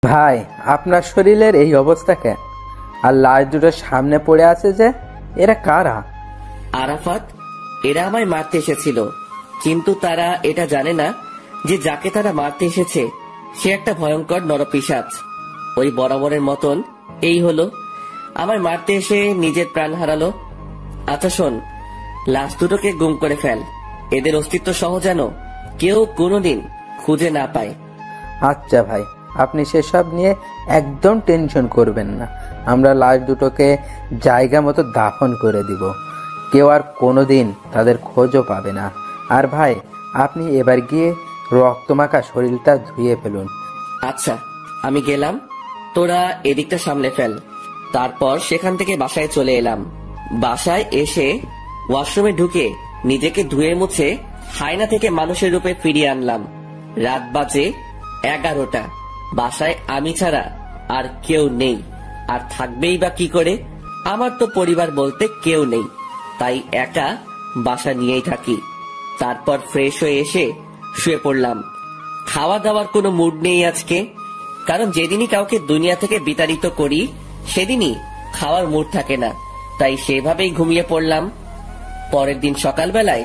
ভাই, আপনার শরীরের এই অবস্থা কেন? আর লাশ দুটো সামনে পড়ে আছে যে, এরা কারা? আরাফাত, এরা আমায় মারতে এসেছিল, কিন্তু তারা এটা জানে না যে যাকে তারা মারতে এসেছে সে একটা ভয়ঙ্কর নরপিশাচ। ওই বরাবরের মতন এই হলো, আমায় মারতে এসে নিজের প্রাণ হারালো। আচ্ছা শোন, লাশ দুটোকে গুম করে ফেল, এদের অস্তিত্ব সহ যেন কেউ কোনোদিন খুঁজে না পায়। আচ্ছা ভাই, আপনি সেসব নিয়ে একদম টেনশন করবেন না। আমরা লাশ দুটোকে জায়গা মতো দাফন করে দিব, কেউ আর কোনোদিন তাদের খোঁজও পাবে না। আর ভাই, আপনি এবার গিয়ে রক্তমাখা শরীরটা ধুয়ে ফেলুন। আচ্ছা, আমি গেলাম, তোরা এদিকটা সামলে ফেল। তারপর সেখান থেকে বাসায় চলে এলাম। বাসায় এসে ওয়াশরুমে ঢুকে নিজেকে ধুয়ে মুছে হায়না থেকে মানুষের রূপে ফিরিয়ে আনলাম। রাত বাজে 11টা। বাসায় আমি ছাড়া আর কেউ নেই, আর থাকবেই বা কি করে? আমার তো পরিবার বলতে কেউ নেই, তাই একা বাসা নিয়েই থাকি। তারপর ফ্রেশ হয়ে এসে শুয়ে পড়লাম। খাওয়া দাওয়ার কোনো মুড নেই আজকে, কারণ যেদিনই কাউকে দুনিয়া থেকে বিতাড়িত করি সেদিনই খাওয়ার মুড থাকে না, তাই সেভাবেই ঘুমিয়ে পড়লাম। পরের দিন সকালবেলায়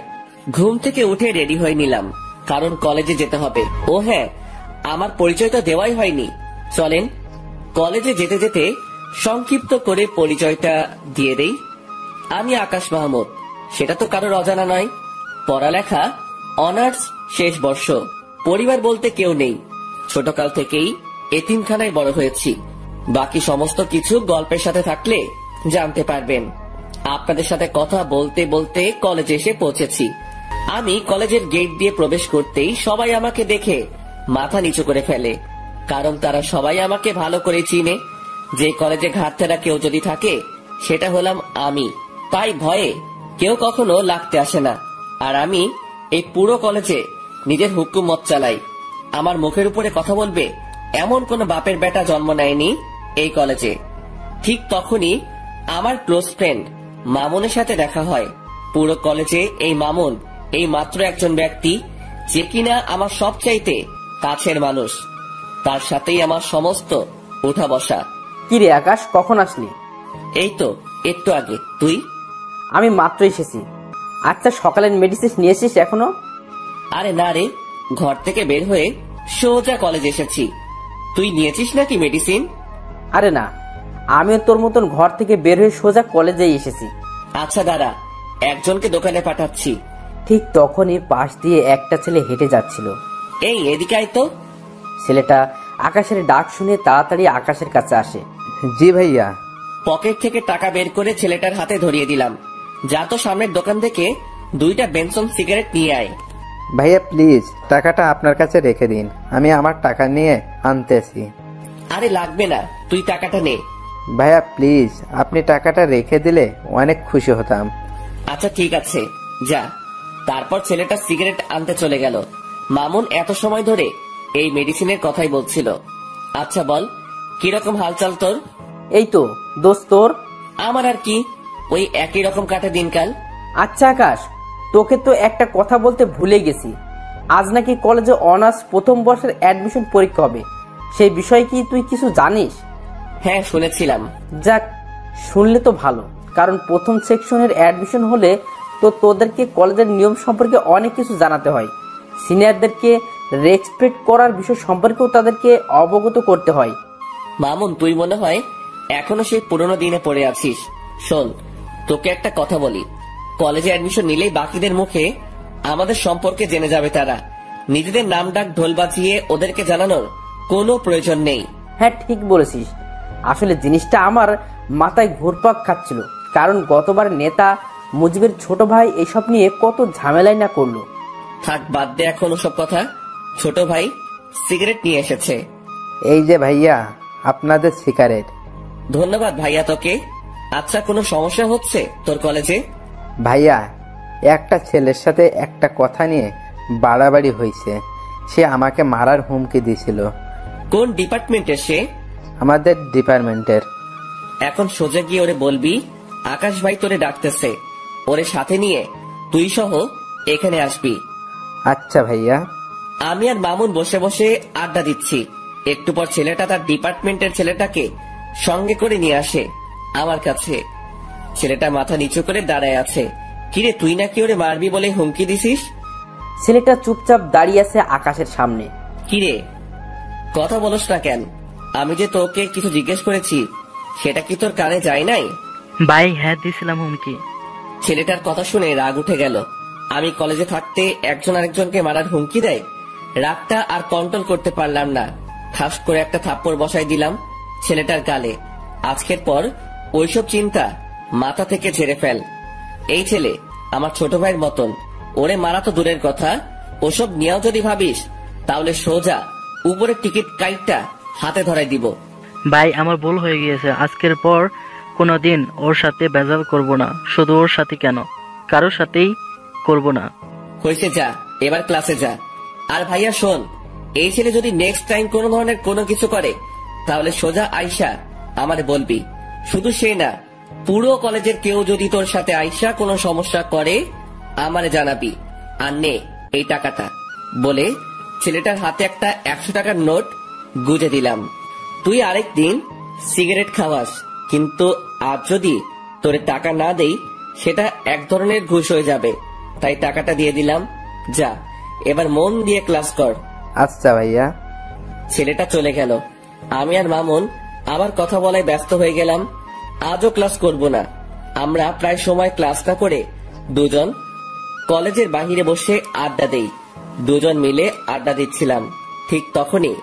ঘুম থেকে উঠে রেডি হয়ে নিলাম, কারণ কলেজে যেতে হবে। ও হ্যাঁ, আমার পরিচয়টা দেওয়াই হয়নি। চলেন কলেজে যেতে যেতে সংক্ষিপ্ত করে পরিচয়টা দিয়ে দেই। আমি আকাশ মাহমুদ, সেটা তো কারোর অজানা নয়। পড়ালেখা অনার্স শেষ বর্ষ। পরিবার বলতে কেউ নেই, ছোটকাল থেকেই এতিমখানায় বড় হয়েছি। বাকি সমস্ত কিছু গল্পের সাথে থাকলে জানতে পারবেন। আপনাদের সাথে কথা বলতে বলতে কলেজে এসে পৌঁছেছি। আমি কলেজের গেট দিয়ে প্রবেশ করতেই সবাই আমাকে দেখে মাথা নিচু করে ফেলে, কারণ তারা সবাই আমাকে ভালো করে চিনে। যে কলেজে ঘাটতেরা কেউ যদি থাকে সেটা হলাম আমি, তাই ভয়ে কেউ কখনো লাগতে আসে না। আর আমি এই পুরো কলেজে নিজের হুকুমত চালাই। আমার মুখের উপরে কথা বলবে এমন কোন বাপের বেটা জন্ম নেয়নি এই কলেজে। ঠিক তখনই আমার ক্লোজ ফ্রেন্ড মামুনের সাথে দেখা হয়। পুরো কলেজে এই মামুন এই মাত্র একজন ব্যক্তি যে কিনা আমার সবচাইতে কাছের মানুষ। তার সাথেই আমার সমস্ত উঠা বসা। কি রে আকাশ, কখন আসলি? এই তো একটু আগে। তুই? আমি মাত্র এসেছি। আচ্ছা, সকালের মেডিসিন নিয়েছিস এখনো? আরে না রে, ঘর থেকে বের হয়ে সোজা কলেজ এসেছি। তুই নিয়েছিস নাকি মেডিসিন? আরে না, আমিও তোর মতন ঘর থেকে বের হয়ে সোজা কলেজেই এসেছি। আচ্ছা দাঁড়া, একজনকে দোকানে পাঠাচ্ছি। ঠিক তখনই পাশ দিয়ে একটা ছেলে হেঁটে যাচ্ছিল। এই এদিকে আয় তো। ছেলেটা আকাশের ডাক শুনে তাড়াতাড়ি আকাশের কাছে আসে। জি ভাইয়া। পকেট থেকে টাকা বের করে ছেলেটার হাতে ধরিয়ে দিলাম। যা তো সামনের দোকান থেকে 2টা বেনসন সিগারেট নিয়ে আয়। ভাইয়া প্লিজ, টাকাটা আপনার কাছে রেখে দিন, আমি আমার টাকা নিয়ে আনতেছি। আরে লাগবে না, তুই টাকাটা নে। ভাইয়া প্লিজ, আপনি টাকাটা রেখে দিলে অনেক খুশি হতাম। আচ্ছা ঠিক আছে, যা। তারপর ছেলেটা সিগারেট আনতে চলে গেল। মামুন এত সময় ধরে এই মেডিসিনের কথাই বলছিল। আচ্ছা বল, কিরকম হালচাল তোর? এই তো দোস্ত, তোর? আমার আর কি, ওই একই রকম কাটে দিনকাল। আচ্ছা আকাশ, তোকে তো একটা কথা বলতে ভুলে গেছি। আজ নাকি কলেজে অনার্স প্রথম বর্ষের অ্যাডমিশন পরীক্ষা হবে। সেই বিষয়ে কি তুই কিছু জানিস? হ্যাঁ শুনেছিলাম। যাক, শুনলে তো ভালো, কারণ প্রথম সেকশনের অ্যাডমিশন হলে তো তোদেরকে কলেজের নিয়ম সম্পর্কে অনেক কিছু জানাতে হয়। সিনিয়রদেরকে রেসপেক্ট করার বিষয় সম্পর্কেও তাদেরকে অবগত করতে হয়। মামুন, তুই মনে হয় এখনো সেই পুরোনো দিনে পড়ে আছিস। শোন, তোকে একটা কথা বলি, কলেজে অ্যাডমিশন নিলেই বাকিদের মুখে আমাদের সম্পর্কে জেনে যাবে তারা। নিজেদের নাম ডাক ঢোল বাজিয়ে ওদেরকে জানানোর কোনো প্রয়োজন নেই। হ্যাঁ ঠিক বলেছিস। আসলে জিনিসটা আমার মাথায় ঘুরপাক খাচ্ছিল, কারণ গতবার নেতা মুজিবের ছোট ভাই এসব নিয়ে কত ঝামেলাই না করলো। থাক, বাদ দে এখন ওসব কথা। ছোট ভাই সিগারেট নিয়ে এসেছে। এই যে ভাইয়া, আপনাদের সিগারেট। ধন্যবাদ ভাইয়া তোকে। আচ্ছা, কোনো সমস্যা হচ্ছে তোর কলেজে? ভাইয়া, একটা ছেলের সাথে একটা কথা নিয়ে বাড়াবাড়ি হয়েছে। সে আমাকে মারার হুমকি দিছিল। কোন ডিপার্টমেন্টের সে? আমাদের ডিপার্টমেন্টের। এখন সোজা গিয়ে ওরে বলবি আকাশ ভাই তোরে ডাকতেছে। ওরে সাথে নিয়ে তুই সহ এখানে আসবি। আচ্ছা ভাইয়া। আমি আর মামুন বসে বসে আড্ডা দিচ্ছি। একটু পর ছেলেটা তার ডিপার্টমেন্টের ছেলেটাকে সঙ্গে করে নিয়ে আসে আমার কাছে। ছেলেটা মাথা নিচু করে দাঁড়ায় আছে। কিরে, তুই নাকি ওরে মারবি বলে হুমকি দিছিস? ছেলেটা চুপচাপ দাঁড়িয়ে আছে আকাশের সামনে। কিরে, কথা বলস না কেন? আমি যে তোকে কিছু জিজ্ঞেস করেছি সেটা কি তোর কানে যায় নাই? ভাই হ্যাঁ দিছিলাম হুমকি। ছেলেটার কথা শুনে রাগ উঠে গেল। আমি কলেজে থাকতে একজন আরেকজনকে মারার হুমকি দেয়। রাগটা আর কন্ট্রোল করতে পারলাম না, ঠাস করে একটা থাপ্পড় বসাই দিলাম ছেলেটার গালে। আজকের পর ওইসব চিন্তা মাথা থেকে ঝেড়ে ফেল। এই ছেলে আমার ছোট ভাইয়ের মতন, ওরে মারা তো দূরের কথা, ওসব নিয়েও যদি ভাবিস তাহলে সোজা উপরের টিকিট কাইটটা হাতে ধরাই দিব। ভাই আমার ভুল হয়ে গিয়েছে, আজকের পর কোনোদিন ওর সাথে ভেজাল করব না। শুধু ওর সাথে কেন, কারোর সাথেই করব না। হয়েছে, যা এবার ক্লাসে যা। আর ভাইয়া শোন, এই ছেলে যদি নেক্সট টাইম কোনো ধরনের কোনো কিছু করে তাহলে সোজা আইসা আমারে বলবি। শুধু সে না, পুরো কলেজের কেউ যদি তোর সাথে আইসা কোনো সমস্যা করে আমারে জানাবি। আর নে এই টাকাটা, বলে ছেলেটার হাতে একটা 100 টাকার নোট গুজে দিলাম। তুই আরেকদিন সিগারেট খাওয়াস, কিন্তু আজ যদি তোরে টাকা না দেই সেটা এক ধরনের ঘুষ হয়ে যাবে। তাই টাকাটা দিয়ে দিলাম, যা এবার মন দিয়ে ক্লাস কর। আচ্ছা ভাইয়া। ছেলেটা চলে গেল। আমি আর মামুন আবার কথা বলায় ব্যস্ত হয়ে গেলাম। আজও ক্লাস করব না। আমরা প্রায় সময় ক্লাস না করে দুজন কলেজের বাহিরে বসে আড্ডা দেই। দুজন মিলে আড্ডা দিচ্ছিলাম। ঠিক তখনই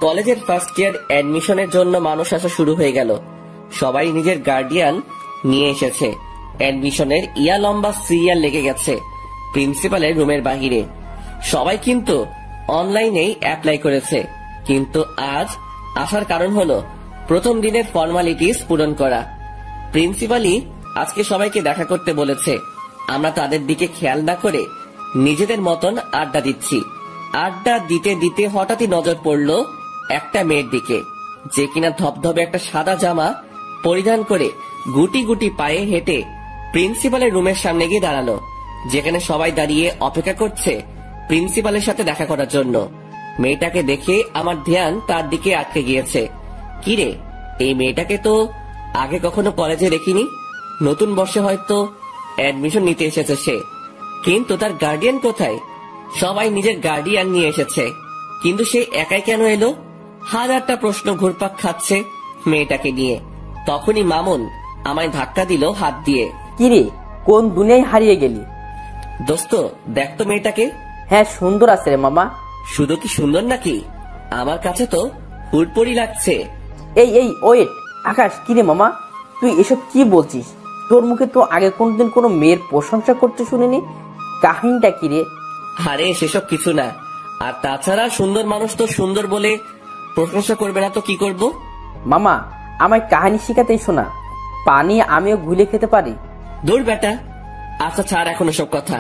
কলেজের ফার্স্ট ইয়ার অ্যাডমিশনের জন্য মানুষ আসা শুরু হয়ে গেল। সবাই নিজের গার্ডিয়ান নিয়ে এসেছে। অ্যাডমিশনের ইয়া লম্বা সিরিয়াল লেগে গেছে প্রিন্সিপালের রুমের বাহিরে। সবাই কিন্তু অনলাইনেই অ্যাপ্লাই করেছে, কিন্তু আজ আসার কারণ হলো প্রথম দিনের ফর্মালিটিস পূরণ করা। প্রিন্সিপালই আজকে সবাইকে দেখা করতে বলেছে। আমরা তাদের দিকে খেয়াল না করে নিজেদের মতন আড্ডা দিচ্ছি। আড্ডা দিতে দিতে হঠাৎই নজর পড়ল একটা মেয়ের দিকে, যে কিনা ধবধবে একটা সাদা জামা পরিধান করে গুটি গুটি পায়ে হেঁটে প্রিন্সিপালের রুমের সামনে গিয়ে দাঁড়ালো, যেখানে সবাই দাঁড়িয়ে অপেক্ষা করছে প্রিন্সিপালের সাথে দেখা করার জন্য। মেয়েটাকে দেখে আমার ধ্যান তার দিকে আটকে গিয়েছে। কিরে, এই মেয়েটাকে তো আগে কখনো কলেজে দেখিনি। নতুন বর্ষে হয়তো অ্যাডমিশন নিতে এসেছে সে, কিন্তু তার গার্ডিয়ান কোথায়? সবাই নিজের গার্ডিয়ান নিয়ে এসেছে, কিন্তু সে একাই কেন এলো? হাজারটা প্রশ্ন ঘুরপাক খাচ্ছে মেয়েটাকে নিয়ে। তখনই মামুন আমায় ধাক্কা দিল হাত দিয়ে। কিরে, কোন দুনিয়ায় হারিয়ে গেলি? দোস্ত দেখতো মেয়েটাকে। হ্যাঁ সুন্দর আছে রে মামা। শুধু কি সুন্দর নাকি, আমার কাছে তো হুড়পড়ি লাগছে। এই এই ওয়েট, আকাশ, কিরে মামা তুই এসব কি বলছিস? তোর মুখে তো আগে কোনদিন কোনো মেয়ের প্রশংসা করতে শুনিনি। কাহিনীটা কিরে? আরে সেসব কিছু না। আর তাছাড়া সুন্দর মানুষ তো সুন্দর বলে প্রশংসা করবে না তো কি করব? মামা আমায় কাহিনী শিখাতেই শোনা, পানি আমিও ঘুলে খেতে পারি। দূর বেটা। আচ্ছা ছাড় এখন সব কথা।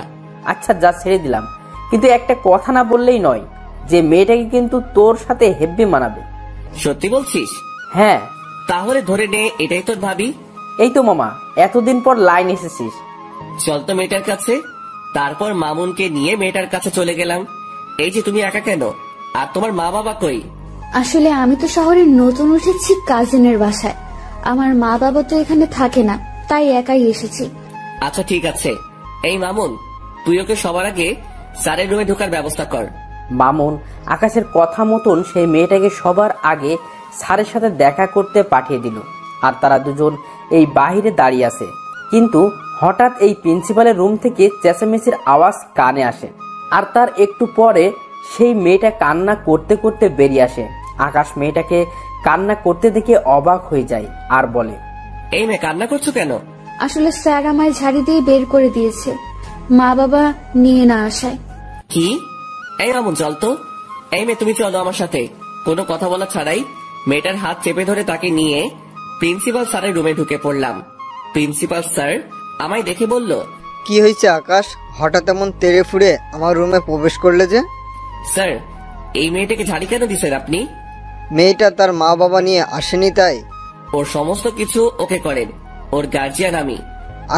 আচ্ছা যা ছেড়ে দিলাম, কিন্তু একটা কথা না বললেই নয়, যে মেয়েটাকে কিন্তু তোর সাথে হেব্বি মানাবে। সত্যি বলছিস? হ্যাঁ। তাহলে ধরে নে এটাই তোর ভাবি। এই তো মামা, এতদিন পর লাইন এসেছিস। চল তো মেয়েটার কাছে। তারপর মামুনকে নিয়ে মেয়েটার কাছে চলে গেলাম। এই যে তুমি একা কেন? আর তোমার মা বাবা কই? আসলে আমি তো শহরে নতুন উঠেছি কাজিনের বাসায়। আমার মা বাবা তো এখানে থাকে না, তাই একাই এসেছি। আচ্ছা ঠিক আছে। এই মামুন, তুই ওকে সবার আগে স্যারের রুমে ঢোকার ব্যবস্থা কর। মামুন আকাশের কথা মতন সেই মেয়েটাকে সবার আগে স্যারের সাথে দেখা করতে পাঠিয়ে দিল। আর তারা দুজন এই বাহিরে দাঁড়িয়ে আছে, কিন্তু হঠাৎ এই প্রিন্সিপালের রুম থেকে চেঁচামেচির আওয়াজ কানে আসে। আর তার একটু পরে সেই মেয়েটা কান্না করতে করতে বেরিয়ে আসে। আকাশ মেয়েটাকে কান্না করতে দেখে অবাক হয়ে যায় আর বলে, এই মেয়ে কান্না করছো কেন? আসলে স্যার আমায় ঝাড়ি দিয়ে বের করে দিয়েছে, মা বাবা নিয়ে না আসায়। কি? এই মামুন চল তো। এই মেয়ে তুমি চলো আমার সাথে। কোনো কথা বলা ছাড়াই মেয়েটার হাত চেপে ধরে তাকে নিয়ে প্রিন্সিপাল স্যারের রুমে ঢুকে পড়লাম। প্রিন্সিপাল স্যার আমায় দেখে বলল, কি হয়েছে আকাশ, হঠাৎ এমন তেড়ে ফুড়ে আমার রুমে প্রবেশ করলে যে? স্যার এই মেয়েটাকে ঝাড়ি কেন দিছেন আপনি? মেয়েটা তার মা বাবা নিয়ে আসেনি তাই? ওর সমস্ত কিছু ওকে করেন, ওর গার্জিয়ান আমি।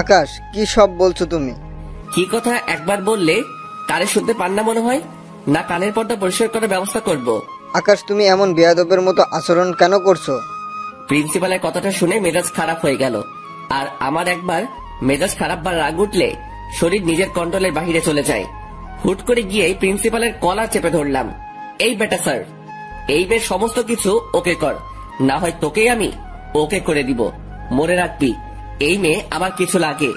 আকাশ কি সব বলছো তুমি? কি কথা একবার বললে কানে শুনতে পান না মনে হয়? না কানের পর্দা পরিষ্কার করার ব্যবস্থা করব? আকাশ, তুমি এমন বেয়াদবের মতো আচরণ কেন করছো? প্রিন্সিপালের কথাটা শুনে মেজাজ খারাপ হয়ে গেল। আর আমার একবার মেজাজ খারাপ বা রাগ উঠলে শরীর নিজের কন্ট্রোলের বাহিরে চলে যায়। হুট করে গিয়ে প্রিন্সিপালের কলার চেপে ধরলাম। এই বেটা স্যার, এই বের সমস্ত কিছু ওকে কর, না হয় তোকেই আমি ওকে করে দিব। মনে রাখবি, এই মেয়ে আমার কিছু লাগে।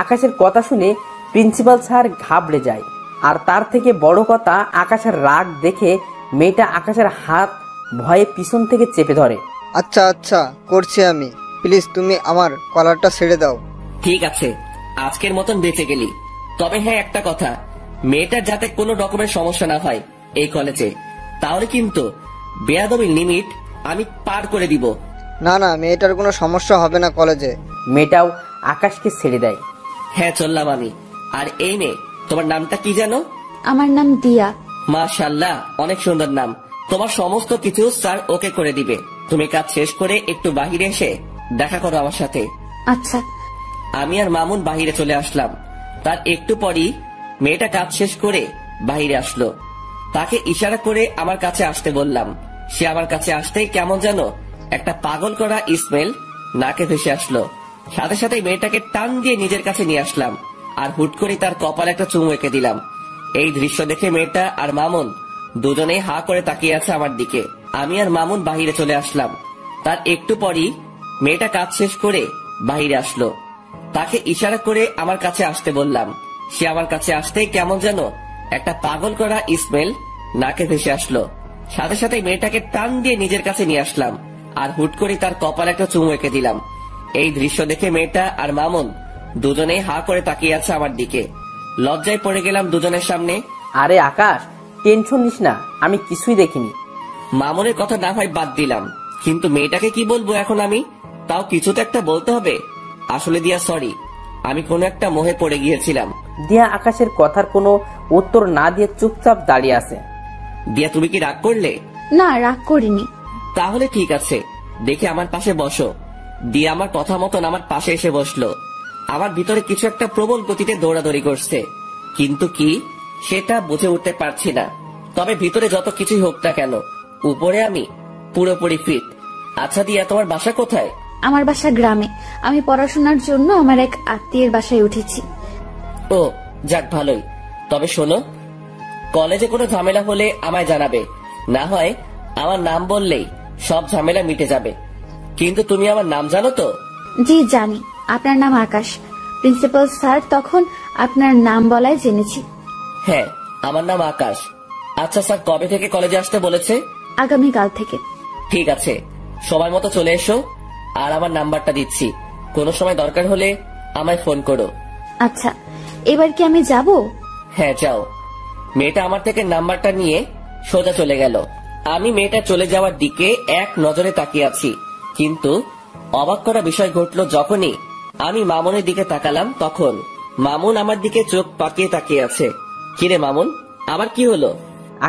আকাশের কথা শুনে প্রিন্সিপাল স্যার ঘাবড়ে যায়। আর তার থেকে বড় কথা, আকাশের রাগ দেখে মেয়েটা আকাশের হাত ভয়ে পিছন থেকে চেপে ধরে। আচ্ছা আচ্ছা, করছি আমি। প্লিজ তুমি আমার কলারটা ছেড়ে দাও। ঠিক আছে, আজকের মতন বেঁচে গেলি। তবে হ্যাঁ, একটা কথা, মেয়েটার যাতে কোনো রকমের সমস্যা না হয় এই কলেজে, তাহলে কিন্তু বেয়াদবির লিমিট আমি পার করে দিব। না না, মেয়েটার কোনো সমস্যা হবে না কলেজে। মেয়েটাও আকাশকে ছেড়ে দেয়। হ্যাঁ, চললাম আমি। আর এই মেয়ে, তোমার নামটা কি জানো? আমার নাম দিয়া। মাশাআল্লাহ, অনেক সুন্দর নাম। তোমার সমস্ত কিছু স্যার ওকে করে দিবে। তুমি কাজ শেষ করে একটু বাহিরে এসে দেখা করো আমার সাথে। আচ্ছা। আমি আর মামুন বাহিরে চলে আসলাম। তার একটু পরই মেয়েটা কাজ শেষ করে বাহিরে আসলো। তাকে ইশারা করে আমার কাছে আসতে বললাম। সে আমার কাছে আসতেই কেমন যেন একটা পাগল করা স্মেল নাকে ভেসে আসলো। সাথে সাথে মেয়েটাকে টান দিয়ে নিজের কাছে নিয়ে আসলাম আর হুট করে তার কপালে একটা চুমু এঁকে দিলাম। এই দৃশ্য দেখে মেয়েটা আর মামুন দুজনেই হা করে তাকিয়ে আছে আমার দিকে। আমি আর মামুন বাহিরে চলে আসলাম। তার একটু পরই মেয়েটা কাজ শেষ করে বাহিরে আসলো। তাকে ইশারা করে আমার কাছে আসতে বললাম। সে আমার কাছে আসতেই কেমন যেন একটা পাগল করা স্মেল নাকে ভেসে আসলো। সাথে সাথে মেয়েটাকে টান দিয়ে নিজের কাছে নিয়ে আসলাম আর হুট করে তার কপালে একটা চুমু এঁকে দিলাম। এই দৃশ্য দেখে মেয়েটা আর মামুন দুজনেই হা করে তাকিয়ে আছে আমার দিকে। লজ্জায় পড়ে গেলাম দুজনের সামনে। আরে আকাশ, টেনশন নিস না, আমি কিছুই দেখিনি। মামুনের কথা না হয় বাদ দিলাম, কিন্তু মেয়েটাকে কি বলবো এখন আমি? তাও কিছু তো একটা বলতে হবে। আসলে দিয়া সরি, আমি কোনো একটা মোহে পড়ে গিয়েছিলাম। দিয়া আকাশের কথার কোনো উত্তর না দিয়ে চুপচাপ দাঁড়িয়ে আছে। দিয়া, তুমি কি রাগ করলে? না, রাগ করিনি। তাহলে ঠিক আছে, দেখে আমার পাশে বসো। দিয়া আমার কথা মতন আমার পাশে এসে বসলো। আমার ভিতরে কিছু একটা প্রবল গতিতে দৌড়াদৌড়ি করছে, কিন্তু কি সেটা বুঝে উঠতে পারছি না। তবে ভিতরে যত কিছুই হোক না কেন, উপরে আমি পুরোপুরি ফিট। আচ্ছা দিয়া, তোমার বাসা কোথায়? আমার বাসা গ্রামে। আমি পড়াশোনার জন্য আমার এক আত্মীয়ের বাসায় উঠেছি। ও, যাক ভালোই। তবে শোনো, কলেজে কোনো ঝামেলা হলে আমায় জানাবে, না হয় আমার নাম বললেই সব ঝামেলা মিটে যাবে। কিন্তু তুমি আমার নাম জানো তো? জি জানি, আপনার নাম আকাশ। প্রিন্সিপাল স্যার তখন আপনার নাম বলায় জেনেছি। হ্যাঁ, আমার নাম আকাশ। আচ্ছা স্যার কবে থেকে কলেজে আসতে বলেছে? আগামীকাল থেকে। ঠিক আছে, সময় মতো চলে এসো। আর আমার নাম্বারটা দিচ্ছি, কোনো সময় দরকার হলে আমায় ফোন করো। আচ্ছা, এবার কি আমি যাব? হ্যাঁ, যাও। মেয়েটা আমার থেকে নাম্বারটা নিয়ে সোজা চলে গেল। আমি মেয়েটা চলে যাওয়ার দিকে এক নজরে তাকিয়ে আছি, কিন্তু অবাক করা বিষয় ঘটলো যখনই আমি মামুনের দিকে তাকালাম। তখন মামুন আমার দিকে চোখ পাকিয়ে তাকিয়ে আছে। কিরে মামুন, আবার কি হলো?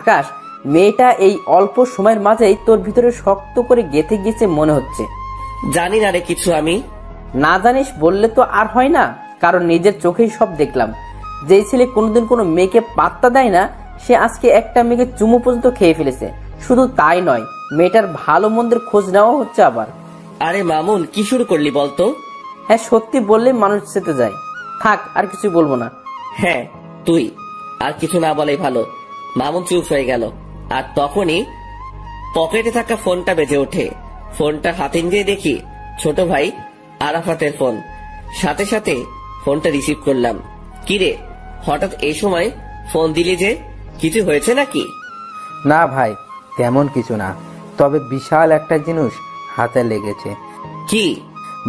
আকাশ, মেয়েটা এই অল্প সময়ের মাঝেই তোর ভিতরে শক্ত করে গেঁথে গেছে মনে হচ্ছে। জানি না রে কিছু আমি। না জানিস বললে তো আর হয় না, কারণ নিজের চোখেই সব দেখলাম। যেই ছেলে কোনোদিন কোনো মেয়েকে পাত্তা দেয় না, সে আজকে একটা মেয়েকে চুমু পর্যন্ত খেয়ে ফেলেছে। শুধু তাই নয়, মেয়েটার ভালো মন্দের খোঁজ নেওয়া হচ্ছে আবার। আরে মামুন, কি শুরু করলি বলতো? হ্যাঁ, সত্যি বললে মানুষ যেতে যায়। থাক, আর কিছু বলবো না। হ্যাঁ, তুই আর কিছু না বলেই ভালো। মামুন চুপ হয়ে গেল। আর তখনই পকেটে থাকা ফোনটা বেজে ওঠে। ফোনটা হাতে নিয়ে দেখি ছোট ভাই আরাফাতের ফোন। সাথে সাথে ফোনটা রিসিভ করলাম। কিরে, হঠাৎ এই সময় ফোন দিলি যে? কিছু হয়েছে নাকি? না ভাই, তেমন কিছু না, তবে বিশাল একটা জিনিস হাতে লেগেছে। কি?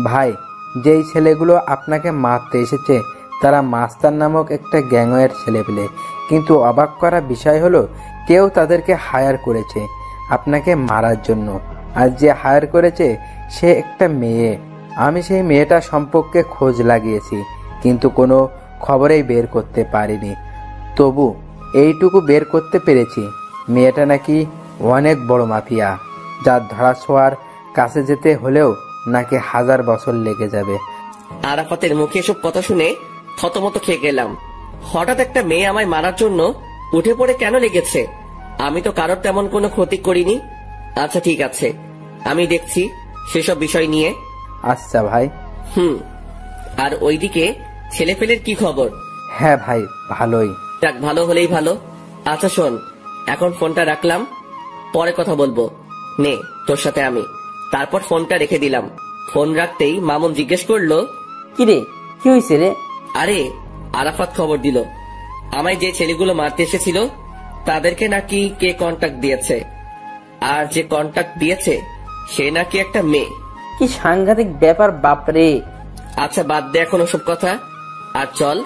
ভাই, যেই ছেলেগুলো আপনাকে মারতে এসেছে তারা মাস্টার নামক একটা গ্যাংয়ের ছেলেপেলে। কিন্তু অবাক করা বিষয় হলো, কেউ তাদেরকে হায়ার করেছে আপনাকে মারার জন্য। আর যে হায়ার করেছে সে একটা মেয়ে। আমি সেই মেয়েটা সম্পর্কে খোঁজ লাগিয়েছি, কিন্তু কোনো খবরেই বের করতে পারিনি। তবু এইটুকু বের করতে পেরেছি, মেয়েটা নাকি অনেক বড় মাফিয়া, যার ধরাছোঁয়ার কাছে যেতে হলেও নাকি 1000 বছর লেগে যাবে। আরাফাতের মুখে এসব কথা শুনে থতমত খেয়ে গেলাম। হঠাৎ একটা মেয়ে আমায় মারার জন্য উঠে পড়ে কেন লেগেছে? আমি তো কারোর তেমন কোনো ক্ষতি করিনি। আচ্ছা ঠিক আছে, আমি দেখছি সেসব বিষয় নিয়ে। আচ্ছা ভাই। আর ওইদিকে ছেলেপেলের কি খবর? হ্যাঁ ভাই, ভালোই। যাক, ভালো হলেই ভালো। আচ্ছা শোন, এখন ফোনটা রাখলাম, পরে কথা বলবো। নে তোর সাথে আমি। তারপর ফোনটা রেখে দিলাম। ফোন রাখতেই মামুন জিজ্ঞেস করলো, কিরে কি হয়েছে রে? আরে আরাফাত খবর দিল, আমায় যে ছেলেগুলো মারতে এসেছিল তাদেরকে নাকি কে কন্টাক্ট দিয়েছে, আর যে কন্টাক্ট দিয়েছে সে নাকি একটা মেয়ে। কি সাংঘাতিক ব্যাপার বাপরে। আচ্ছা বাদ দে এখন ওসব কথা, আর চল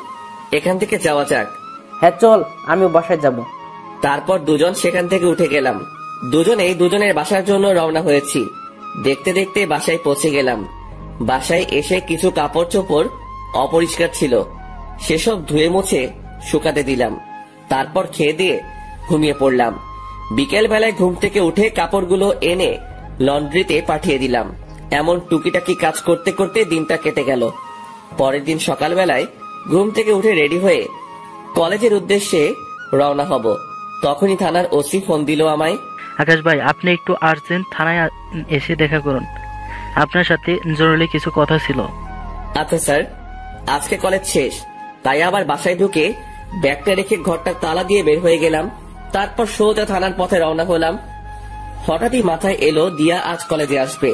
এখান থেকে যাওয়া যাক। হ্যাঁ চল, আমিও বাসায় যাব। তারপর দুজন সেখান থেকে উঠে গেলাম। দুজনেই দুজনের বাসার জন্য রওনা হয়েছি। দেখতে দেখতে বাসায় পৌঁছে গেলাম। বাসায় এসে কিছু কাপড় চোপড় অপরিষ্কার ছিল, সেসব ধুয়ে মুছে শুকাতে দিলাম। তারপর খেয়ে দিয়ে ঘুমিয়ে পড়লাম। বিকেল বেলায় ঘুম থেকে উঠে কাপড়গুলো এনে লন্ড্রিতে পাঠিয়ে দিলাম। এমন টুকিটাকি কাজ করতে করতে দিনটা কেটে গেল। পরের দিন সকালবেলায় ঘুম থেকে উঠে রেডি হয়ে কলেজের উদ্দেশ্যে রওনা হব। তখনই থানার ওসি ফোন দিল আমায়। আকাশ ভাই, আপনি একটু আর্জেন্ট থানায় এসে দেখা করুন, আপনার সাথে জরুরি কিছু কথা ছিল। আচ্ছা স্যার, আজকে কলেজ শেষ, তাই আবার বাসায় ঢুকে ব্যাগটা রেখে ঘরটা তালা দিয়ে বের হয়ে গেলাম। তারপর সোজা থানার পথে রওনা হলাম। হঠাৎই মাথায় এলো দিয়া আজ কলেজে আসবে,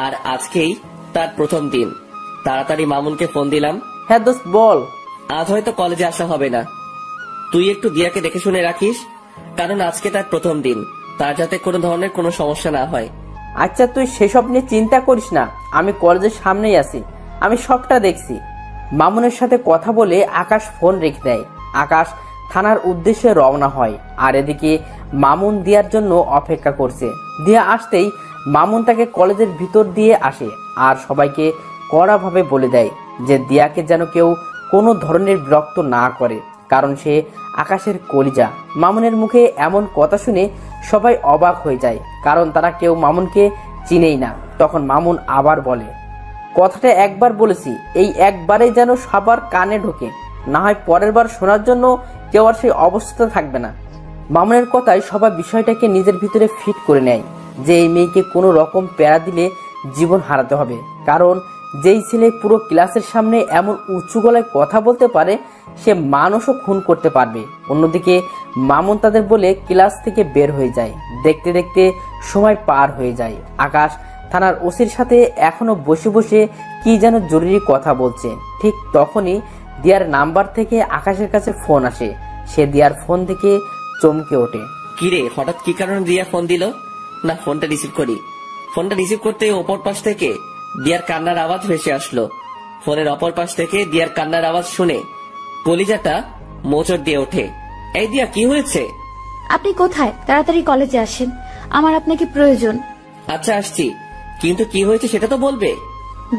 আর আজকেই তার প্রথম দিন। তাড়াতাড়ি মামুনকে ফোন দিলাম। হ্যাঁ দোস্ত বল। আজ হয়তো কলেজে আসা হবে না, তুই একটু দিয়াকে দেখে শুনে রাখিস, কারণ আজকে তার প্রথম দিন, তার যাতে কোনো ধরনের কোনো সমস্যা না হয়। আচ্ছা তুই সেসব নিয়ে চিন্তা করিস না, আমি কলেজের সামনেই আছি, আমি সবটা দেখছি। মামুনের সাথে কথা বলে আকাশ ফোন রেখে দেয়। আকাশ থানার উদ্দেশ্যে রওনা হয়, আর এদিকে মামুন দিয়ার জন্য অপেক্ষা করছে। দিয়া আসতেই মামুন তাকে কলেজের ভিতর দিয়ে আসে আর সবাইকে কড়াভাবে বলে দেয় যে দিয়াকে যেন কেউ কোনো ধরনের বিরক্ত না করে, কারণ সে আকাশের কলিজা। মামুনের মুখে এমন কথা শুনে সবাই অবাক হয়ে যায়, কারণ তারা কেউ মামুনকে চিনেই না। তখন মামুন আবার বলে, কথাটা একবার বলেছি, এই একবারেই যেন সবার কানে ঢোকে, না হয় পরের বার শোনার জন্য কেউ আর সেই অবস্থা থাকবে না। মামুনের কথায় সবাই বিষয়টাকে নিজের ভিতরে ফিট করে নেয় যে এই মেয়েকে কোনো রকম প্যারা দিলে জীবন হারাতে হবে, কারণ যেই ছেলে পুরো ক্লাসের সামনে এমন উঁচু গলায় কথা বলতে পারে সে মানুষও খুন করতে পারবে। অন্যদিকে মামুন তাদের বলে ক্লাস থেকে বের হয়ে যায়। দেখতে দেখতে সময় পার হয়ে যায়। আকাশ থানার ওসির সাথে এখনো বসে বসে কি যেন জরুরি কথা বলছে। ঠিক তখনই দিয়ার নাম্বার থেকে আকাশের কাছে ফোন আসে। সে দিয়ার ফোন থেকে চমকে ওঠে। কিরে, হঠাৎ কি কারণে দিয়া ফোন দিল? না, ফোনটা রিসিভ করি। ফোনটা রিসিভ করতে অপর পাশ থেকে দিয়ার কান্নার আওয়াজ ভেসে আসলো। ফোনের অপর পাশ থেকে দিয়ার কান্নার আওয়াজ শুনে কলিজাটা মোচড় দিয়ে ওঠে। এই দিয়া, কি হয়েছে? আপনি কোথায়? তাড়াতাড়ি কলেজে আসেন, আমার আপনাকে প্রয়োজন। আচ্ছা আসছি, কিন্তু কি হয়েছে সেটা তো বলবে।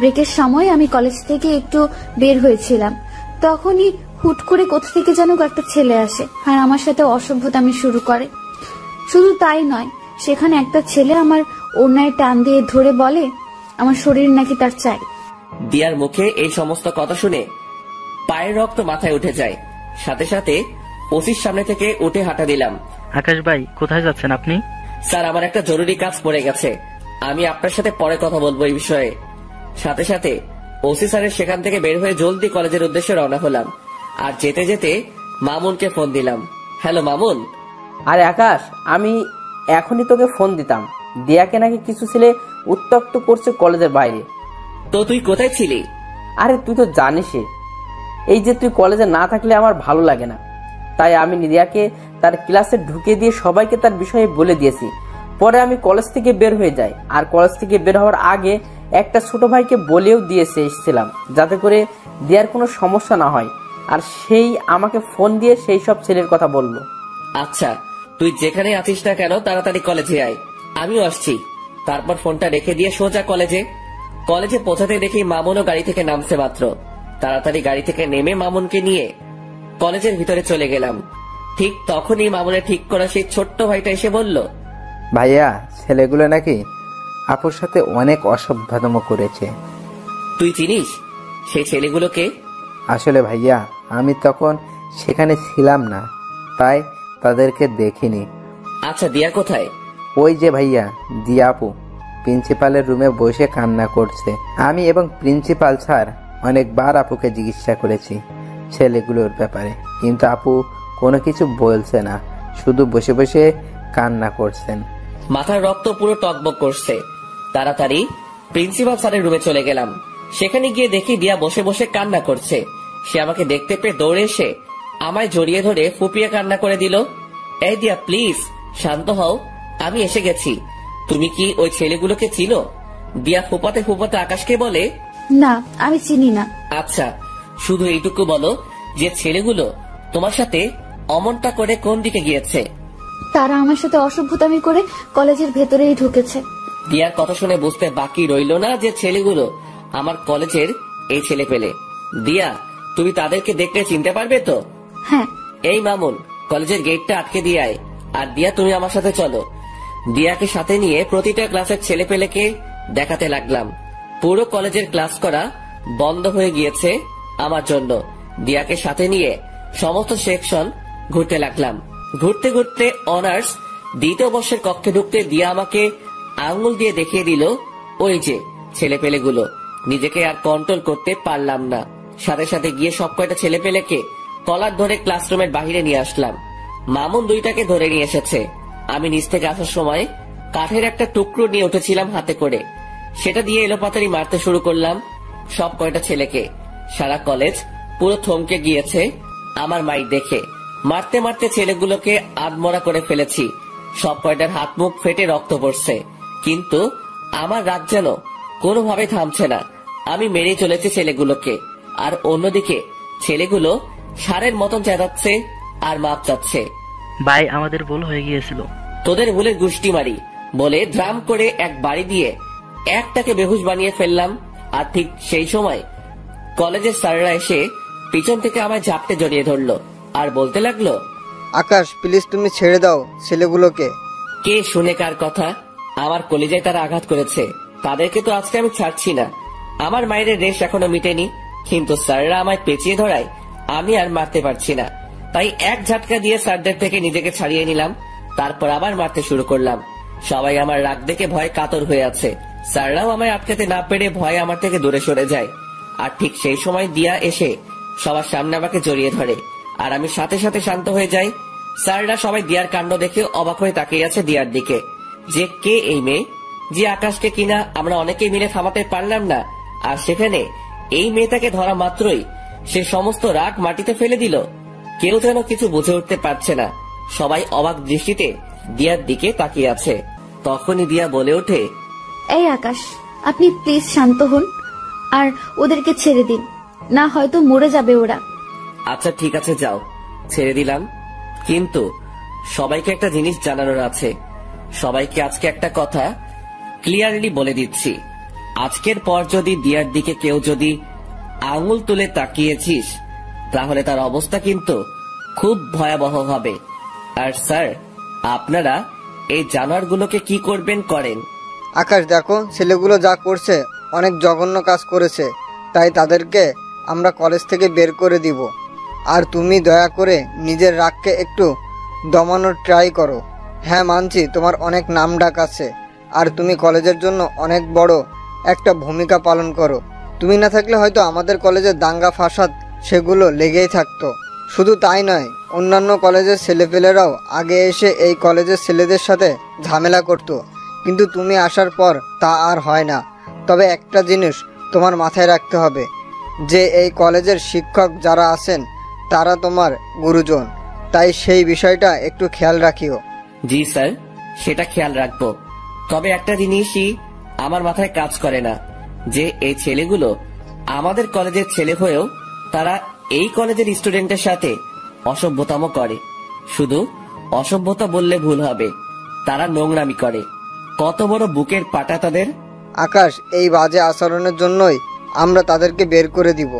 ব্রেকের সময় আমি কলেজ থেকে একটু বের হয়েছিলাম, তখনই হুট করে কোথা থেকে যেন একটা ছেলে আসে আর আমার সাথে অসভ্যতামি শুরু করে। শুধু তাই নয়, সেখানে একটা ছেলে আমার ওড়নায় টান দিয়ে ধরে বলে আমার শরীর নাকি তার চাই। দিয়ার মুখে এই সমস্ত কথা শুনে পায়ের রক্ত মাথায় উঠে যায়। সাথে সাথে ওসির সামনে থেকে উঠে হাঁটা দিলাম। আকাশ ভাই, কোথায় যাচ্ছেন আপনি? স্যার, আমার একটা জরুরি কাজ পড়ে গেছে, আমি আপনার সাথে পরে কথা বলবো এই বিষয়ে। সাথে সাথে ওসি স্যারের সেখান থেকে বের হয়ে জলদি কলেজের উদ্দেশ্যে রওনা হলাম। আর যেতে যেতে মামুনকে ফোন দিলাম। হ্যালো মামুন। আরে আকাশ, আমি এখনই তোকে ফোন দিতাম। দিয়াকে নাকি কিছু ছেলে উত্ত্যক্ত করছে কলেজের বাইরে। তো তুই কোথায় ছিলি? আরে তুই তো জানিস, এই যে তুই কলেজে না থাকলে আমার ভালো লাগে না, তাই আমি দিয়াকে তার ক্লাসে ঢুকে দিয়ে সবাইকে তার বিষয়ে বলে দিয়েছি। পরে আমি কলেজ থেকে বের হয়ে যাই, আর কলেজ থেকে বের হওয়ার আগে একটা ছোট ভাইকে বলেও দিয়েছে এসেছিলাম যাতে করে দিয়ার কোনো সমস্যা না হয়, আর সেই আমাকে ফোন দিয়ে সেই সব ছেলের কথা বলল। আচ্ছা, তুই যেখানে আছিস না কেন তাড়াতাড়ি কলেজে আয়, আমিও আসছি। তারপর ফোনটা রেখে দিয়ে সোজা কলেজে পৌঁছাতে দেখি মামুনও গাড়ি থেকে নামছে মাত্র। তাড়াতাড়ি গাড়ি থেকে নেমে মামুনকে নিয়ে কলেজের ভিতরে চলে গেলাম। ঠিক তখনই মামুনের ঠিক করা সেই ছোট্ট ভাইটা এসে বলল, ভাইয়া, ছেলেগুলো নাকি আপুর সাথে অনেক অসভ্যতম করেছে। তুই চিনিস সেই ছেলেগুলোকে? আসলে ভাইয়া, আমি তখন সেখানে ছিলাম না, তাই তাদেরকে দেখিনি। আচ্ছা, দিয়া কোথায়? ওই যে ভাইয়া, দিয়া আপু প্রিন্সিপালের রুমে বসে কান্না করছে। আমি এবং প্রিন্সিপাল স্যার অনেকবার আপুকে জিজ্ঞাসা করেছি ছেলেগুলোর ব্যাপারে, কিন্তু আপু কোনো কিছু বলছে না, শুধু বসে বসে কান্না করছেন। মাথার রক্ত পুরো টকবক করছে। তাড়াতাড়ি প্রিন্সিপাল স্যারের রুমে চলে গেলাম। সেখানে গিয়ে দেখি দিয়া বসে বসে কান্না করছে। সে আমাকে দেখতে পেয়ে দৌড়ে এসে আমায় জড়িয়ে ধরে ফুপিয়ে কান্না করে দিল। এই দিয়া, প্লিজ শান্ত হও, আমি এসে গেছি। তুমি কি ওই ছেলেগুলোকে চিনো? দিয়া ফুপাতে ফুপাতে আকাশকে বলে, না, আমি চিনি না। আচ্ছা, শুধু এইটুকু বলো যে ছেলেগুলো তোমার সাথে অমনটা করে কোন দিকে গিয়েছে? তারা আমার সাথে অসভ্যতামি করে কলেজের ভেতরেই ঢুকেছে। দিয়ার কথা শুনে বুঝতে বাকি রইল না যে ছেলেগুলো আমার কলেজের এই ছেলে পেলে। দিয়া, তুমি তাদেরকে দেখলে চিনতে পারবে তো? হ্যাঁ। এই মামুন, কলেজের গেটটা আটকে দিয়ে আয়। আর দিয়া, তুমি আমার সাথে চলো। দিয়াকে সাথে নিয়ে প্রতিটা ক্লাসের ছেলে পেলেকে দেখাতে লাগলাম। পুরো কলেজের ক্লাস করা বন্ধ হয়ে গিয়েছে আমার জন্য। দিয়াকে সাথে নিয়ে সমস্ত সেকশন ঘুরতে লাগলাম। ঘুরতে ঘুরতে অনার্স দ্বিতীয় বর্ষের কক্ষে ঢুকতে দিয়া আমাকে আঙুল দিয়ে দেখিয়ে দিল ওই যে ছেলেপেলেগুলো। নিজেকে আর কন্ট্রোল করতে পারলাম না, সাথে সাথে গিয়ে সব কয়টা ছেলেপেলেকে কলার ধরে ক্লাসরুমের বাহিরে নিয়ে আসলাম। মামুন দুইটাকে ধরে নিয়ে এসেছে। আমি নিচ থেকে আসার সময় কাঠের একটা টুকরো নিয়ে উঠেছিলাম হাতে করে, সেটা দিয়ে এলোপাতাড়ি মারতে শুরু করলাম সব কয়টা ছেলেকে। সারা কলেজ পুরো থমকে গিয়েছে আমার মাইক দেখে। মারতে মারতে ছেলেগুলোকে আধমরা করে ফেলেছি। সব কয়টার হাত মুখ ফেটে রক্ত পড়ছে, কিন্তু আমার রাগ যেন কোনোভাবে থামছে না। আমি মেরে চলেছি ছেলেগুলোকে, আর অন্যদিকে ছেলেগুলো সারের মতন চেঁচাচ্ছে আর মাপ চাচ্ছে। ভাই, আমাদের ভুল হয়ে গিয়েছিল। তোদের ভুলের গুষ্টি মারি বলে ড্রাম করে এক বাড়ি দিয়ে একটাকে বেহুশ বানিয়ে ফেললাম। আর ঠিক সেই সময় কলেজের স্যাররা এসে পিছন থেকে আমায় ঝাপটে জড়িয়ে ধরলো আর বলতে লাগলো, আকাশ প্লিজ তুমি ছেড়ে দাও ছেলেগুলোকে। কে শুনে কার কথা? আমার কলিজায় তারা আঘাত করেছে, তাদেরকে তো আজকে আমি ছাড়ছি না। আমার মায়ের রেশ এখনো মিটেনি, কিন্তু স্যাররা আমায় পেঁচিয়ে ধরায় আমি আর মারতে পারছি না। তাই এক ঝাটকা দিয়ে স্যারদের থেকে নিজেকে ছাড়িয়ে নিলাম, তারপর আবার মারতে শুরু করলাম। সবাই আমার রাগ দেখে ভয়ে কাতর হয়ে আছে। স্যাররাও আমায় আটকাতে না পেরে ভয়ে আমার থেকে দূরে সরে যায়। আর ঠিক সেই সময় দিয়া এসে সবার সামনে আমাকে জড়িয়ে ধরে, আর আমি সাথে সাথে শান্ত হয়ে যাই। স্যাররা সবাই দিয়ার কাণ্ড দেখে অবাক হয়ে তাকিয়ে আছে দিয়ার দিকে, যে কে এই মেয়ে, যে আকাশকে কিনা আমরা অনেকেই মিলে থামাতে পারলাম না, আর সেখানে এই মেয়েটাকে ধরা মাত্রই সে সমস্ত রাগ মাটিতে ফেলে দিল। কেউ যেন কিছু বুঝে উঠতে পারছে না, সবাই অবাক দৃষ্টিতে দিয়ার দিকে তাকিয়ে আছে। তখনই দিয়া বলে ওঠে, এই আকাশ, আপনি প্লিজ শান্ত হন আর ওদেরকে ছেড়ে দিন, না হয়তো মরে যাবে ওরা। আচ্ছা ঠিক আছে, যাও, ছেড়ে দিলাম। কিন্তু সবাইকে একটা জিনিস জানানোর আছে। সবাইকে আজকে একটা কথা ক্লিয়ারলি বলে দিচ্ছি, আজকের পর যদি দিয়ার দিকে কেউ যদি আঙুল তুলে তাকিয়েছিস, তাহলে তার অবস্থা কিন্তু খুব ভয়াবহ হবে। আর স্যার, আপনারা এই জানোয়ারগুলোকে কি করবেন করেন। আকাশ দেখো, ছেলেগুলো যা করছে অনেক জঘন্য কাজ করেছে, তাই তাদেরকে আমরা কলেজ থেকে বের করে দিব। আর তুমি দয়া করে নিজের রাগকে একটু দমানোর ট্রাই করো। হ্যাঁ মানছি তোমার অনেক নাম ডাক আছে, আর তুমি কলেজের জন্য অনেক বড় একটা ভূমিকা পালন করো। তুমি না থাকলে হয়তো আমাদের কলেজের দাঙ্গা ফাসাদ সেগুলো লেগেই থাকতো। শুধু তাই নয়, অন্যান্য কলেজের ছেলেপেলেরাও আগে এসে এই কলেজের ছেলেদের সাথে ঝামেলা করতো, কিন্তু তুমি আসার পর তা আর হয় না। তবে একটা জিনিস তোমার মাথায় রাখতে হবে যে এই কলেজের শিক্ষক যারা আছেন তারা তোমার গুরুজন, তাই সেই বিষয়টা একটু খেয়াল রাখিও। জি স্যার, সেটা খেয়াল রাখবো। তবে একটা জিনিসই আমার মাথায় কাজ করে না, যে এই ছেলেগুলো আমাদের কলেজের ছেলে হয়েও তারা এই কলেজের স্টুডেন্টের সাথে অসভ্যতাম করে। শুধু অসভ্যতা বললে ভুল হবে, তারা নোংরামি করে। কত বড় বুকের পাটা তাদের। আকাশ, এই বাজে আচরণের জন্যই আমরা তাদেরকে বের করে দিব।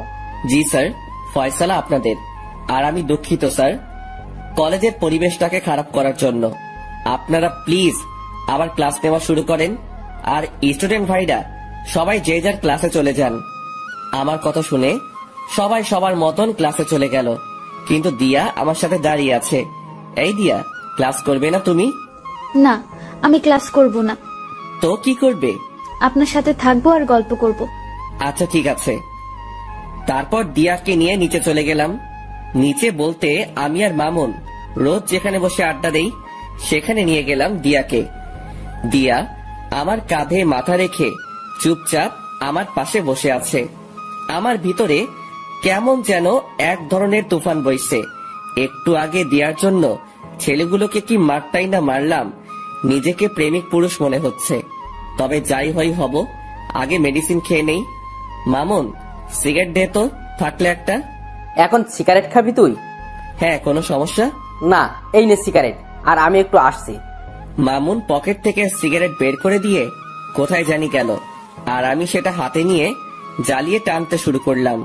জি স্যার, ফয়সালা আপনাদের। আর আমি দুঃখিত স্যার কলেজের পরিবেশটাকে খারাপ করার জন্য। আপনারা প্লিজ আবার ক্লাস নেওয়া শুরু করেন, আর স্টুডেন্ট ভাইরা সবাই যে যার ক্লাসে চলে যান। আমার কথা শুনে সবাই সবার মতন ক্লাসে চলে গেল, কিন্তু দিয়া আমার সাথে দাঁড়িয়ে আছে। এই দিয়া, ক্লাস করবে না তুমি? না, আমি ক্লাস করব না। তো কি করবে? আপনার সাথে থাকবো আর গল্প করব। আচ্ছা ঠিক আছে। তারপর দিয়াকে নিয়ে নিচে চলে গেলাম। নিচে বলতে আমি আর মামুন রোজ যেখানে বসে আড্ডা দেই সেখানে নিয়ে গেলাম দিয়াকে। দিয়া আমার কাঁধে মাথা রেখে চুপচাপ আমার পাশে বসে আছে। আমার ভিতরে কেমন যেন এক ধরনের তুফান বইছে। একটু আগে দিয়ার জন্য ছেলেগুলোকে কি মারটাই না মারলাম, নিজেকে প্রেমিক পুরুষ মনে হচ্ছে। তবে যাই হয় হব, আগে মেডিসিন খেয়ে নেই। মামুন, সিগারেট দে তো, থাকলে একটা। এখন সিগারেট খাবি তুই? হ্যাঁ, কোনো সমস্যা? না, এই নে সিগারেট, আর আমি একটু আসছি। মামুন পকেট থেকে সিগারেট বের করে দিয়ে কোথায় জানি গেল, আর আমি সেটা হাতে নিয়ে জ্বালিয়ে টানতে শুরু করলাম।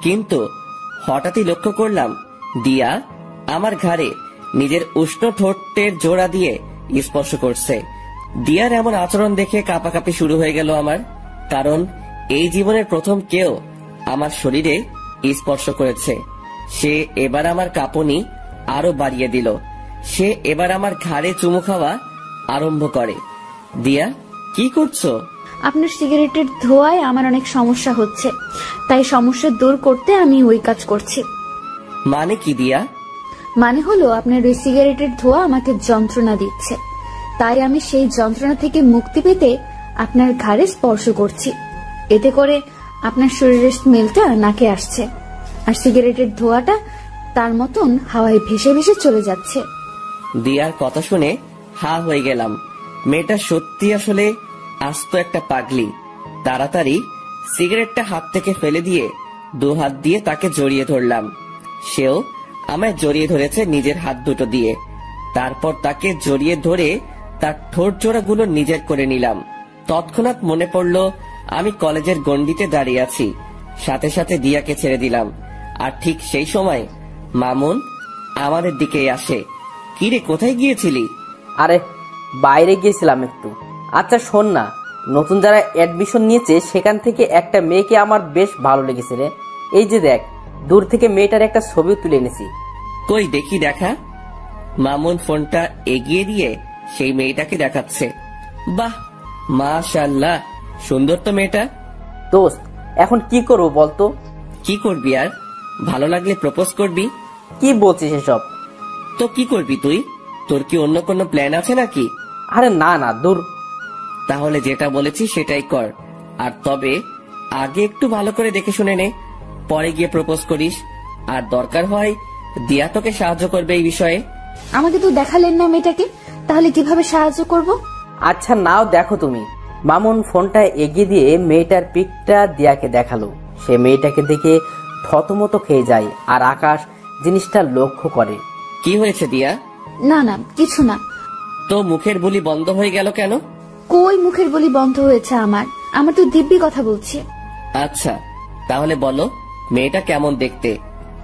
কিন্তু হঠাৎই লক্ষ্য করলাম দিয়া আমার ঘাড়ে নিজের উষ্ণ ঠোঁটের জোড়া দিয়ে স্পর্শ করছে। দিয়ার এমন আচরণ দেখে কাঁপাকাঁপি শুরু হয়ে গেল আমার, কারণ এই জীবনের প্রথম কেউ আমার শরীরে স্পর্শ করেছে। সে এবার আমার কাঁপুনি আরো বাড়িয়ে দিল। সে এবার আমার ঘাড়ে চুমু খাওয়া আরম্ভ করে। দিয়া, কি করছো? আপনার সিগারেটের ধোঁয়ায় আমার অনেক সমস্যা হচ্ছে, তাই সমস্যা দূর করতে আমি ওই কাজ করছি। মানে কি দিয়া? মানে হলো আপনার ওই সিগারেটের ধোঁয়া আমাকে যন্ত্রণা দিচ্ছে, তাই আমি সেই যন্ত্রণা থেকে মুক্তি পেতে আপনার ঘাড়ে স্পর্শ করছি। এতে করে আপনার শরীরের স্মেলটা নাকে আসছে, আর সিগারেটের ধোঁয়াটা তার মতন হাওয়ায় ভেসে ভেসে চলে যাচ্ছে। দিয়ার কথা শুনে হা হয়ে গেলাম। মেয়েটা সত্যি আসলে আস্ত একটা পাগলি। তাড়াতাড়ি সিগারেটটা হাত থেকে ফেলে দিয়ে দু হাত দিয়ে তাকে জড়িয়ে ধরলাম। সেও আমায় জড়িয়ে ধরেছে নিজের হাত দুটো দিয়ে। তারপর তাকে জড়িয়ে ধরে তার ঠোঁট জোড়াগুলো নিজের করে নিলাম। তৎক্ষণাৎ মনে পড়ল আমি কলেজের গণ্ডিতে দাঁড়িয়ে আছি। সাথে সাথে দিয়াকে ছেড়ে দিলাম। আর ঠিক সেই সময় মামুন আমাদের দিকেই আসে। কিরে, কোথায় গিয়েছিলি? আরে বাইরে গিয়েছিলাম একটু। আচ্ছা শোন না, নতুন যারা অ্যাডমিশন নিয়েছে সেখান থেকে একটা মেয়েকে আমার বেশ ভালো লেগেছে রে। এই যে দেখ, দূর থেকে মেয়েটার একটা ছবি তুলে এনেছি। কই দেখি, দেখা। মামুন ফোনটা এগিয়ে দিয়ে সেই মেয়েটাকে দেখাচ্ছে। বাহ, মাশাআল্লাহ, সুন্দর তো মেয়েটা। দোস্ত, এখন কি করবো বলতো? কি করবি আর? ভালো লাগলে প্রপোজ করবি। কি বলছিস এসব? তো কি করবি তুই? তোর কি অন্য কোনো প্ল্যান আছে নাকি? আরে না না, দূর। তাহলে যেটা বলেছি সেটাই কর, আর তবে আগে একটু ভালো করে দেখে শুনে নে, পরে গিয়ে প্রপোজ করিস। আর দরকার হয় দিয়া তোকে সাহায্য করবে এই বিষয়ে। আমাকে তো দেখালেন না মেয়েটাকে, তাহলে কিভাবে সাহায্য করব? আচ্ছা নাও দেখো তুমি। মামুন ফোনটা এগিয়ে দিয়ে মেয়েটার পিকটা দিয়াকে দেখালো। সে মেয়েটাকে দেখে থতমত খেয়ে যায়, আর আকাশ জিনিসটা লক্ষ্য করে। কি হয়েছে দিয়া? না না, কিছু না। তো মুখের বুলি বন্ধ হয়ে গেল কেন? কই মুখের বলি বন্ধ হয়েছে আমার তো দিব্যি কথা বলছি। আচ্ছা, তাহলে বলো মেয়েটা কেমন দেখতে,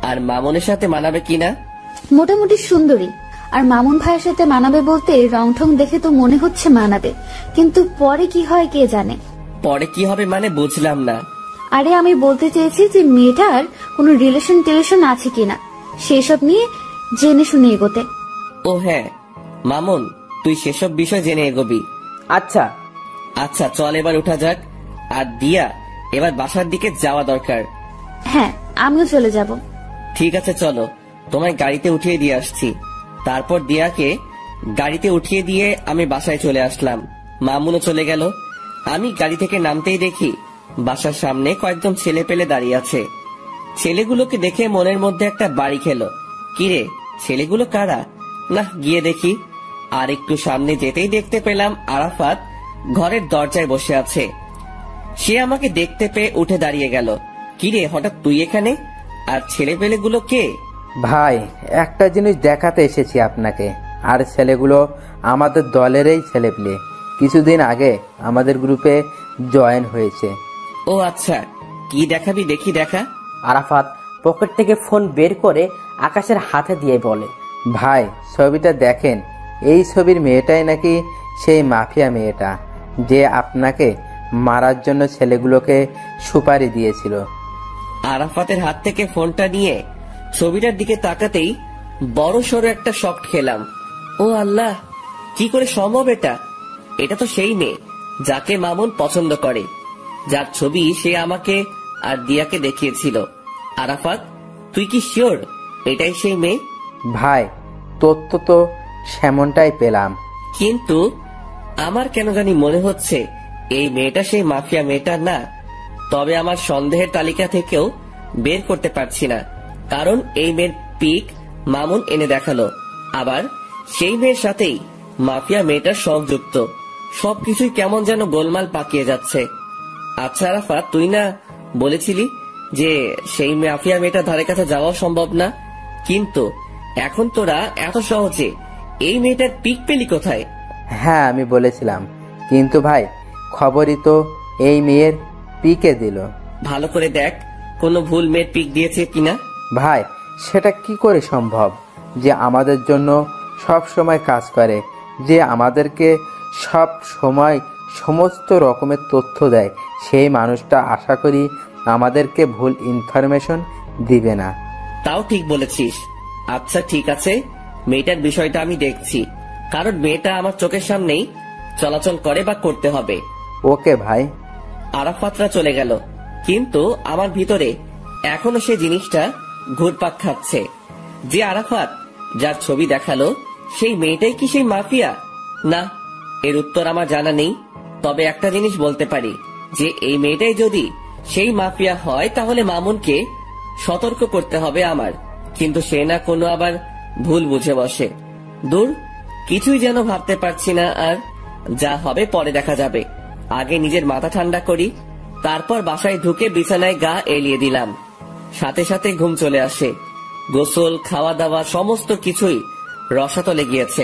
আর মামুনের সাথে মানাবে কিনা? মোটামুটি সুন্দরী, আর মামুন ভাইয়ের সাথে মানাবে বলতে রং ঠং দেখে তো মনে হচ্ছে মানাবে, কিন্তু পরে কি হয় কে জানে। পরে কি হবে মানে বুঝলাম না। আরে আমি বলতে চেয়েছি যে মেয়েটার কোনো রিলেশন আছে কিনা সেসব নিয়ে জেনে শুনে এগোতে। ও হ্যাঁ, মামুন তুই সেসব বিষয় জেনে এগোবি। আচ্ছা আচ্ছা, চল এবার উঠা যাক। আর দিয়া, এবার বাসার দিকে যাওয়া দরকার। হ্যাঁ, আমিও চলে যাব। ঠিক আছে, চলো তোমায় গাড়িতে উঠিয়ে দিয়ে আসছি। তারপর দিয়াকে গাড়িতে উঠিয়ে দিয়ে আমি বাসায় চলে আসলাম। মামুনও চলে গেল। আমি গাড়ি থেকে নামতেই দেখি বাসার সামনে কয়েকজন ছেলে পেলে দাঁড়িয়ে আছে। ছেলেগুলোকে দেখে মনের মধ্যে একটা বাড়ি খেলো। কিরে, ছেলেগুলো কারা? না, গিয়ে দেখি। আর একটু সামনে যেতেই দেখতে পেলাম আরাফাত ঘরের দরজায় বসে আছে। সে আমাকে দেখতে পেয়ে উঠে দাঁড়িয়ে গেল। কিরে, হঠাৎ তুই এখানে? আর ছেলে পেলেগুলো কে? ভাই, একটা জিনিস দেখাতে এসেছি আপনাকে। আর ছেলেগুলো আমাদের দলেরই ছেলেপেলে, কিছুদিন আগে আমাদের গ্রুপে জয়েন হয়েছে। ও আচ্ছা, কি দেখাবি দেখি, দেখা। আরাফাত পকেট থেকে ফোন বের করে আকাশের হাতে দিয়ে বলে, ভাই ছবিটা দেখেন, এই ছবির মেয়েটাই নাকি সেই মাফিয়া মেয়েটা যে আপনাকে মারার জন্য ছেলেগুলোকে সুপারি দিয়েছিল। আরাফাতের হাত থেকে ফোনটা নিয়ে ছবিটার দিকে তাকাতেই বড় সড়ো একটা শক খেলাম। ও আল্লাহ, কি করে সম্ভব এটা? এটা তো সেই মেয়ে যাকে মামুন পছন্দ করে, যার ছবি সে আমাকে আর দিয়াকে দেখিয়েছিল। আরাফাত, তুই কি শিওর এটাই সেই মেয়ে? ভাই, তথ্য তো সেমনটাই পেলাম। কিন্তু আমার কেন জানি মনে হচ্ছে এই মেয়েটা সেই মাফিয়া মেয়েটা না। তবে আমার সন্দেহের তালিকা থেকেও বের করতে পারছি না, কারণ এই মেয়ের পিক মামুন এনে দেখালো, আবার সেই মেয়ের সাথেই মাফিয়া মেয়েটার সংযুক্ত। সবকিছুই কেমন যেন গোলমাল পাকিয়ে যাচ্ছে। আচ্ছা আরাফাত, তুই না বলেছিলি যে সেই মাফিয়া মেয়েটার ধারে কাছে যাওয়া সম্ভব না, কিন্তু এখন তোরা এত সহজে এই মেয়েটার পিক পেলি কোথায়? হ্যাঁ, আমি বলেছিলাম, কিন্তু ভাই খবরই তো এই মেয়ের পিকে দিল। ভালো করে দেখ কোনো ভুল মেয়ের পিক দিয়েছে কিনা। ভাই, সেটা কি করে সম্ভব যে আমাদের জন্য সব সময় কাজ করে, যে আমাদেরকে সব সময় সমস্ত রকমের তথ্য দেয়, সেই মানুষটা আশা করি আমাদেরকে ভুল ইনফরমেশন দিবে না। তাও ঠিক বলেছিস। আচ্ছা ঠিক আছে, মেয়েটার বিষয়টা আমি দেখছি, কারণ মেয়েটা আমার চোখের সামনেই চলাচল করে বা করতে হবে। ওকে ভাই। আরাফাতরা চলে গেল, কিন্তু আমার ভিতরে এখনো সে জিনিসটা ঘুরপাক খাচ্ছে। যে আরাফাত যার ছবি দেখালো, সেই মেয়েটাই কি সেই মাফিয়া? না, এর উত্তর আমার জানা নেই। তবে একটা জিনিস বলতে পারি, যে এই মেয়েটাই যদি সেই মাফিয়া হয় তাহলে মামুনকে সতর্ক করতে হবে আমার, কিন্তু সে না কোনো আবার ভুল বুঝে বসে। দূর, কিছুই যেন ভাবতে পারছি না, আর যা হবে পরে দেখা যাবে। আগে নিজের মাথা ঠান্ডা করি, তারপর বাসায় ঢুকে বিছানায় গা এলিয়ে দিলাম। সাথে সাথে ঘুম চলে আসে। গোসল, খাওয়া দাওয়া সমস্ত কিছুই রসাতলে গিয়েছে।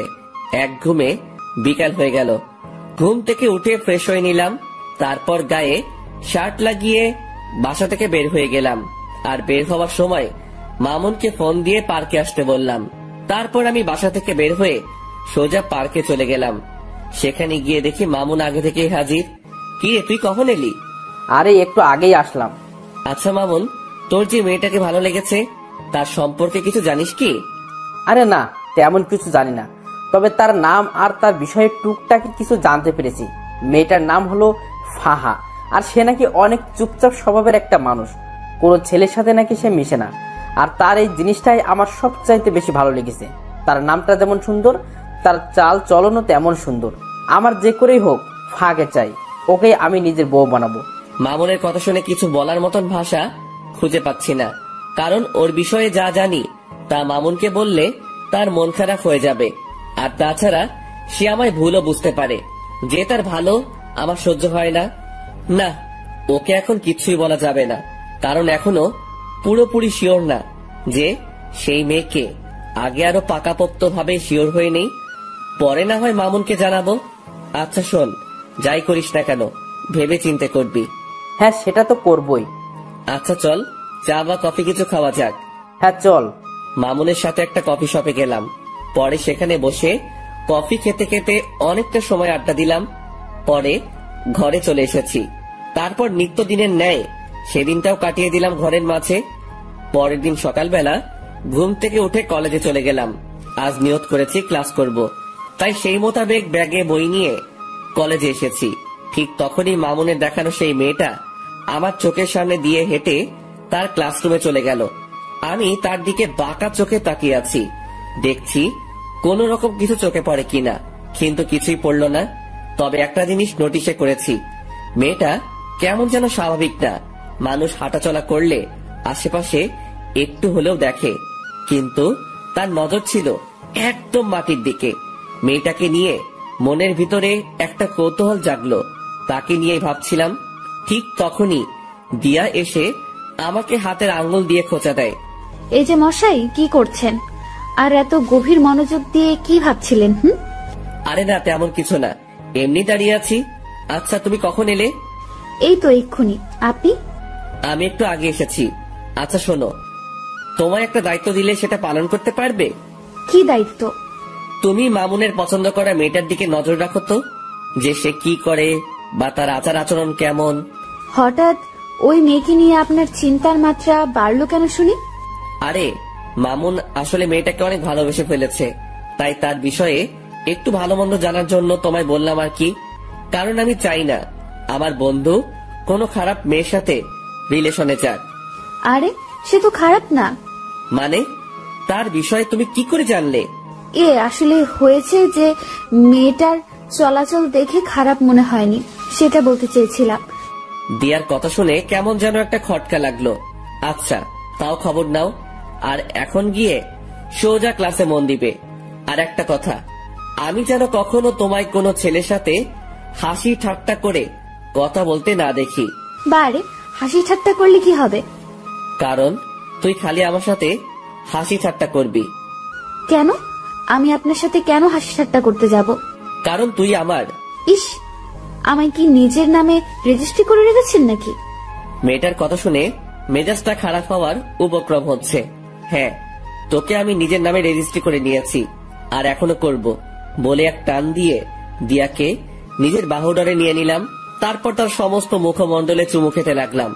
এক ঘুমে বিকাল হয়ে গেল। ঘুম থেকে উঠে ফ্রেশ হয়ে নিলাম, তারপর গায়ে শার্ট লাগিয়ে বাসা থেকে বের হয়ে গেলাম। আর বের হওয়ার সময় মামুনকে ফোন দিয়ে পার্কে আসতে বললাম। তারপর আমি বাসা থেকে বের হয়ে সোজা পার্কে চলে গেলাম। সেখানে গিয়ে দেখি মামুন আগে থেকেই হাজির। কি রে, তুই কখন এলি? আরে একটু আগেই আসলাম। আচ্ছা মামুন, তোর যে মেয়েটাকে ভালো লেগেছে তার সম্পর্কে কিছু জানিস কি? আরে না, তেমন কিছু জানি না, তবে তার নাম আর তার বিষয়ে টুকটাক কিছু জানতে পেরেছি। মেয়েটার নাম হলো ফাহা, আর সে নাকি অনেক চুপচাপ স্বভাবের একটা মানুষ। কোনো ছেলের সাথে নাকি সে মিশে না, আর তার এই জিনিসটাই আমার সবচাইতে বেশি ভালো লেগেছে। তার নামটা যেমন সুন্দর, তার চাল চলনও তেমন সুন্দর। আমার যে করেই হোক ফাহাকে চাই, ওকে আমি নিজের বউ বানাবো। মামুনের কথা শুনে কিছু বলার মতন ভাষা খুঁজে পাচ্ছি না, কারণ ওর বিষয়ে যা জানি তা মামুনকে বললে তার মন খারাপ হয়ে যাবে। আর তাছাড়া সে আমায় ভুলও বুঝতে পারে, যে তার ভালো আমার সহ্য হয় না। না, ওকে এখন কিছুই বলা যাবে না, কারণ এখনো পুরোপুরি শিওর না যে সেই মেয়েকে। আগে আরো পাকাপোক্ত ভাবে শিওর হয়ে নেই, পরে না হয় মামুনকে জানাবো। আচ্ছা শোন, যাই করিস না কেন ভেবে চিন্তে করবি। হ্যাঁ, সেটা তো করবই। আচ্ছা চল, চা বা কফি কিছু খাওয়া যাক। হ্যাঁ চল। মামুনের সাথে একটা কফি শপে গেলাম। পরে সেখানে বসে কফি খেতে খেতে অনেকটা সময় আড্ডা দিলাম। পরে ঘরে চলে এসেছি। তারপর নিত্যদিনের ন্যায় সেদিনটাও কাটিয়ে দিলাম ঘরের মাঝে। পরের দিন সকালবেলা ঘুম থেকে উঠে কলেজে চলে গেলাম। আজ নিয়ত করেছি ক্লাস করব, তাই সেই মোতাবেক ব্যাগে বই নিয়ে কলেজে এসেছি। ঠিক তখনই মামুনের দেখানো সেই মেয়েটা আমার চোখের সামনে দিয়ে হেঁটে তার ক্লাসরুমে চলে গেল। আমি তার দিকে বাঁকা চোখে তাকিয়ে আছি, দেখছি কোন রকম কিছু চোখে পড়ে কিনা, কিন্তু কিছুই পড়ল না। তবে একটা জিনিস নোটিশে করেছি, মেয়েটা কেমন যেন স্বাভাবিক না। মানুষ হাঁটাচলা করলে আশেপাশে একটু হলেও দেখে, কিন্তু তার নজর ছিল একদম মাটির দিকে। মেয়েটাকে নিয়ে মনের ভিতরে একটা কৌতূহল জাগলো, তাকে নিয়েই ভাবছিলাম। ঠিক তখনই দিয়া এসে আমাকে হাতের আঙ্গুল দিয়ে খোঁচা দেয়। এই যে মশাই, কি করছেন? আর এত গভীর মনোযোগ দিয়ে কি ভাবছিলেন? আরে না, তেমন কিছু না, এমনি দাঁড়িয়ে আছি। আচ্ছা তুমি কখন এলে? এই তো এক্ষুনি। আপনি? আমি একটু আগে এসেছি। আচ্ছা শোনো, তোমায় একটা দায়িত্ব দিলে সেটা পালন করতে পারবে? কি দায়িত্ব? তুমি মামুনের পছন্দ করা মেয়েটার দিকে নজর রাখো তো, যে সে কি করে বা তার আচার আচরণ কেমন। হঠাৎ ওই মেয়েকে নিয়ে আপনার চিন্তার মাত্রা বাড়লো কেন শুনি? আরে মামুন আসলে মেয়েটাকে অনেক ভালোবেসে ফেলেছে, তাই তার বিষয়ে একটু ভালো মন্দ জানার জন্য তোমায় বললাম আর কি। কারণ আমি চাই না আমার বন্ধু কোনো খারাপ মেয়ের সাথে রিলেশনে যাক। আরে সে তো খারাপ না। মানে তার বিষয়ে তুমি কি করে জানলে? আসলে হয়েছে যে মেয়েটার চলাচল দেখে খারাপ মনে হয়নি, সেটা বলতে চেয়েছিলাম। দিয়ার কথা শুনে কেমন যেন একটা খটকা লাগলো। আচ্ছা তাও খবর নাও, আর এখন গিয়ে সোজা ক্লাসে মন দিবে। আর একটা কথা, আমি যেন কখনো তোমায় কোনো ছেলের সাথে হাসি ঠাট্টা করে কথা বলতে না দেখি। বারে হাসি ঠাট্টা করলে কি হবে? কারণ তুই খালি আমার সাথে হাসি ঠাট্টা করবি। কেন? আমি আপনার সাথে কেন হাসি ঠাট্টা করতে যাব? কারণ তুই আমার। ইস, আমায় কি নিজের নামে রেজিস্ট্রি করে রেখেছেন নাকি? মেয়েটার কথা শুনে মেজাজটা খারাপ হওয়ার উপক্রম হচ্ছে। হ্যাঁ, তোকে আমি নিজের নামে রেজিস্ট্রি করে নিয়েছি, আর এখনো করব বলে এক টান দিয়ে দিয়াকে নিজের বাহুডরে নিয়ে নিলাম। তারপর তার সমস্ত মুখমণ্ডলে চুমু খেতে লাগলাম।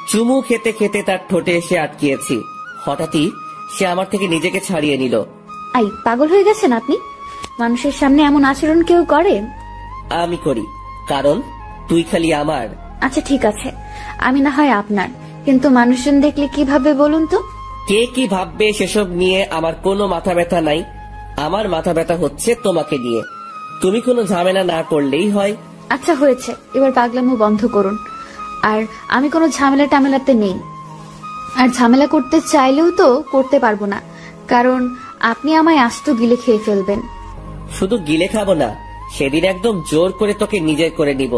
চুমু খেতে খেতে তার ঠোঁটে এসে আটকিয়েছি। হঠাৎই সে আমার থেকে নিজেকে ছাড়িয়ে নিল। আই, পাগল হয়ে গেছেন আপনি? মানুষের সামনে এমন আচরণ কেউ করে? আমি করি, কারণ তুই খালি আমার। আচ্ছা ঠিক আছে, আমি না হয় আপনার, কিন্তু মানুষজন দেখলে কি ভাববে বলুন তো? কে কি ভাববে সেসব নিয়ে আমার কোনো মাথা ব্যথা নাই। আমার মাথা ব্যথা হচ্ছে তোমাকে নিয়ে। তুমি কোনো ঝামেলা না করলেই হয়। আচ্ছা হয়েছে, এবার পাগলামো বন্ধ করুন। আর আমি কোনো ঝামেলা টামেলাতে নেই, আর ঝামেলা করতে চাইলেও তো করতে পারবো না, কারণ আপনি আমায় আস্ত গিলে খেয়ে ফেলবেন। শুধু গিলে খাবো না, সেদিন একদম জোর করে তোকে নিজের করে নিব।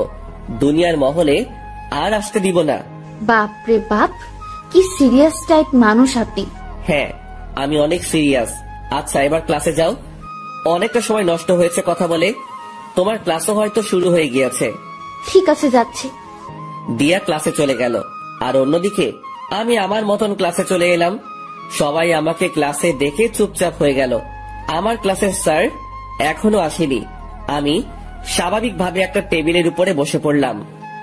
দুনিয়ার মহলে আর আসতে দিব না। বাপ রে বাপ, কি সিরিয়াস টাইপ মানুষ আপনি। হ্যাঁ, আমি অনেক সিরিয়াস। আচ্ছা এবার ক্লাসে যাও, অনেকটা সময় নষ্ট হয়েছে কথা বলে। তোমার ক্লাসও হয়তো শুরু হয়ে গিয়েছে। ঠিক আছে, যাচ্ছি। দিয়া ক্লাসে চলে গেল, আর অন্যদিকে আমি আমার মতন ক্লাসে চলে এলাম। সবাই আমাকে ক্লাসে দেখে চুপচাপ হয়ে গেল। আমার ক্লাসের স্যার এখনো আসেনি। আমি স্বাভাবিকভাবে একটা টেবিলের উপরে বসে পড়লাম।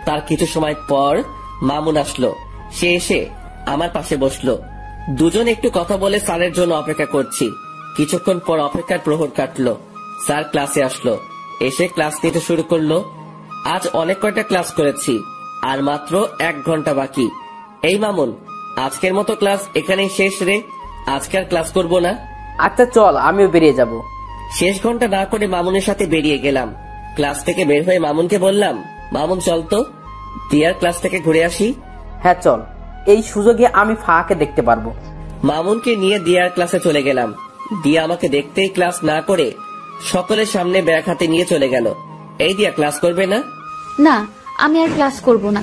তার কিছু সময় পর মামুন আসলো। সে এসে আমার পাশে বসলো। দুজন একটু কথা বলে স্যারের জন্য অপেক্ষা করছি। কিছুক্ষণ পর অপেক্ষার প্রহর কাটলো। স্যার ক্লাসে আসলো, এসে ক্লাস নিতে শুরু করলো। আজ অনেক কয়টা ক্লাস করেছি, আর মাত্র 1 ঘন্টা বাকি। এই মামুন, আজকের মতো ক্লাস এখানেই শেষ রে। আজকে আর ক্লাস করবো না। আচ্ছা চল, আমিও বেরিয়ে যাব। শেষ ঘন্টা না করে মামুনের সাথে বেরিয়ে গেলাম। ক্লাস থেকে বের হয়ে মামুনকে বললাম, মামুন চল তো দিয়ার ক্লাস থেকে ঘুরে আসি। হ্যাঁ চল, এই সুযোগে আমি ফাঁকে দেখতে পারবো। মামুনকে নিয়ে দিয়ার ক্লাসে চলে গেলাম। দিয়া আমাকে দেখতেই ক্লাস না করে সকলের সামনে ব্যাগ হাতে নিয়ে চলে গেল। এই দিয়া ক্লাস করবে না? না, আমি আর ক্লাস করব না।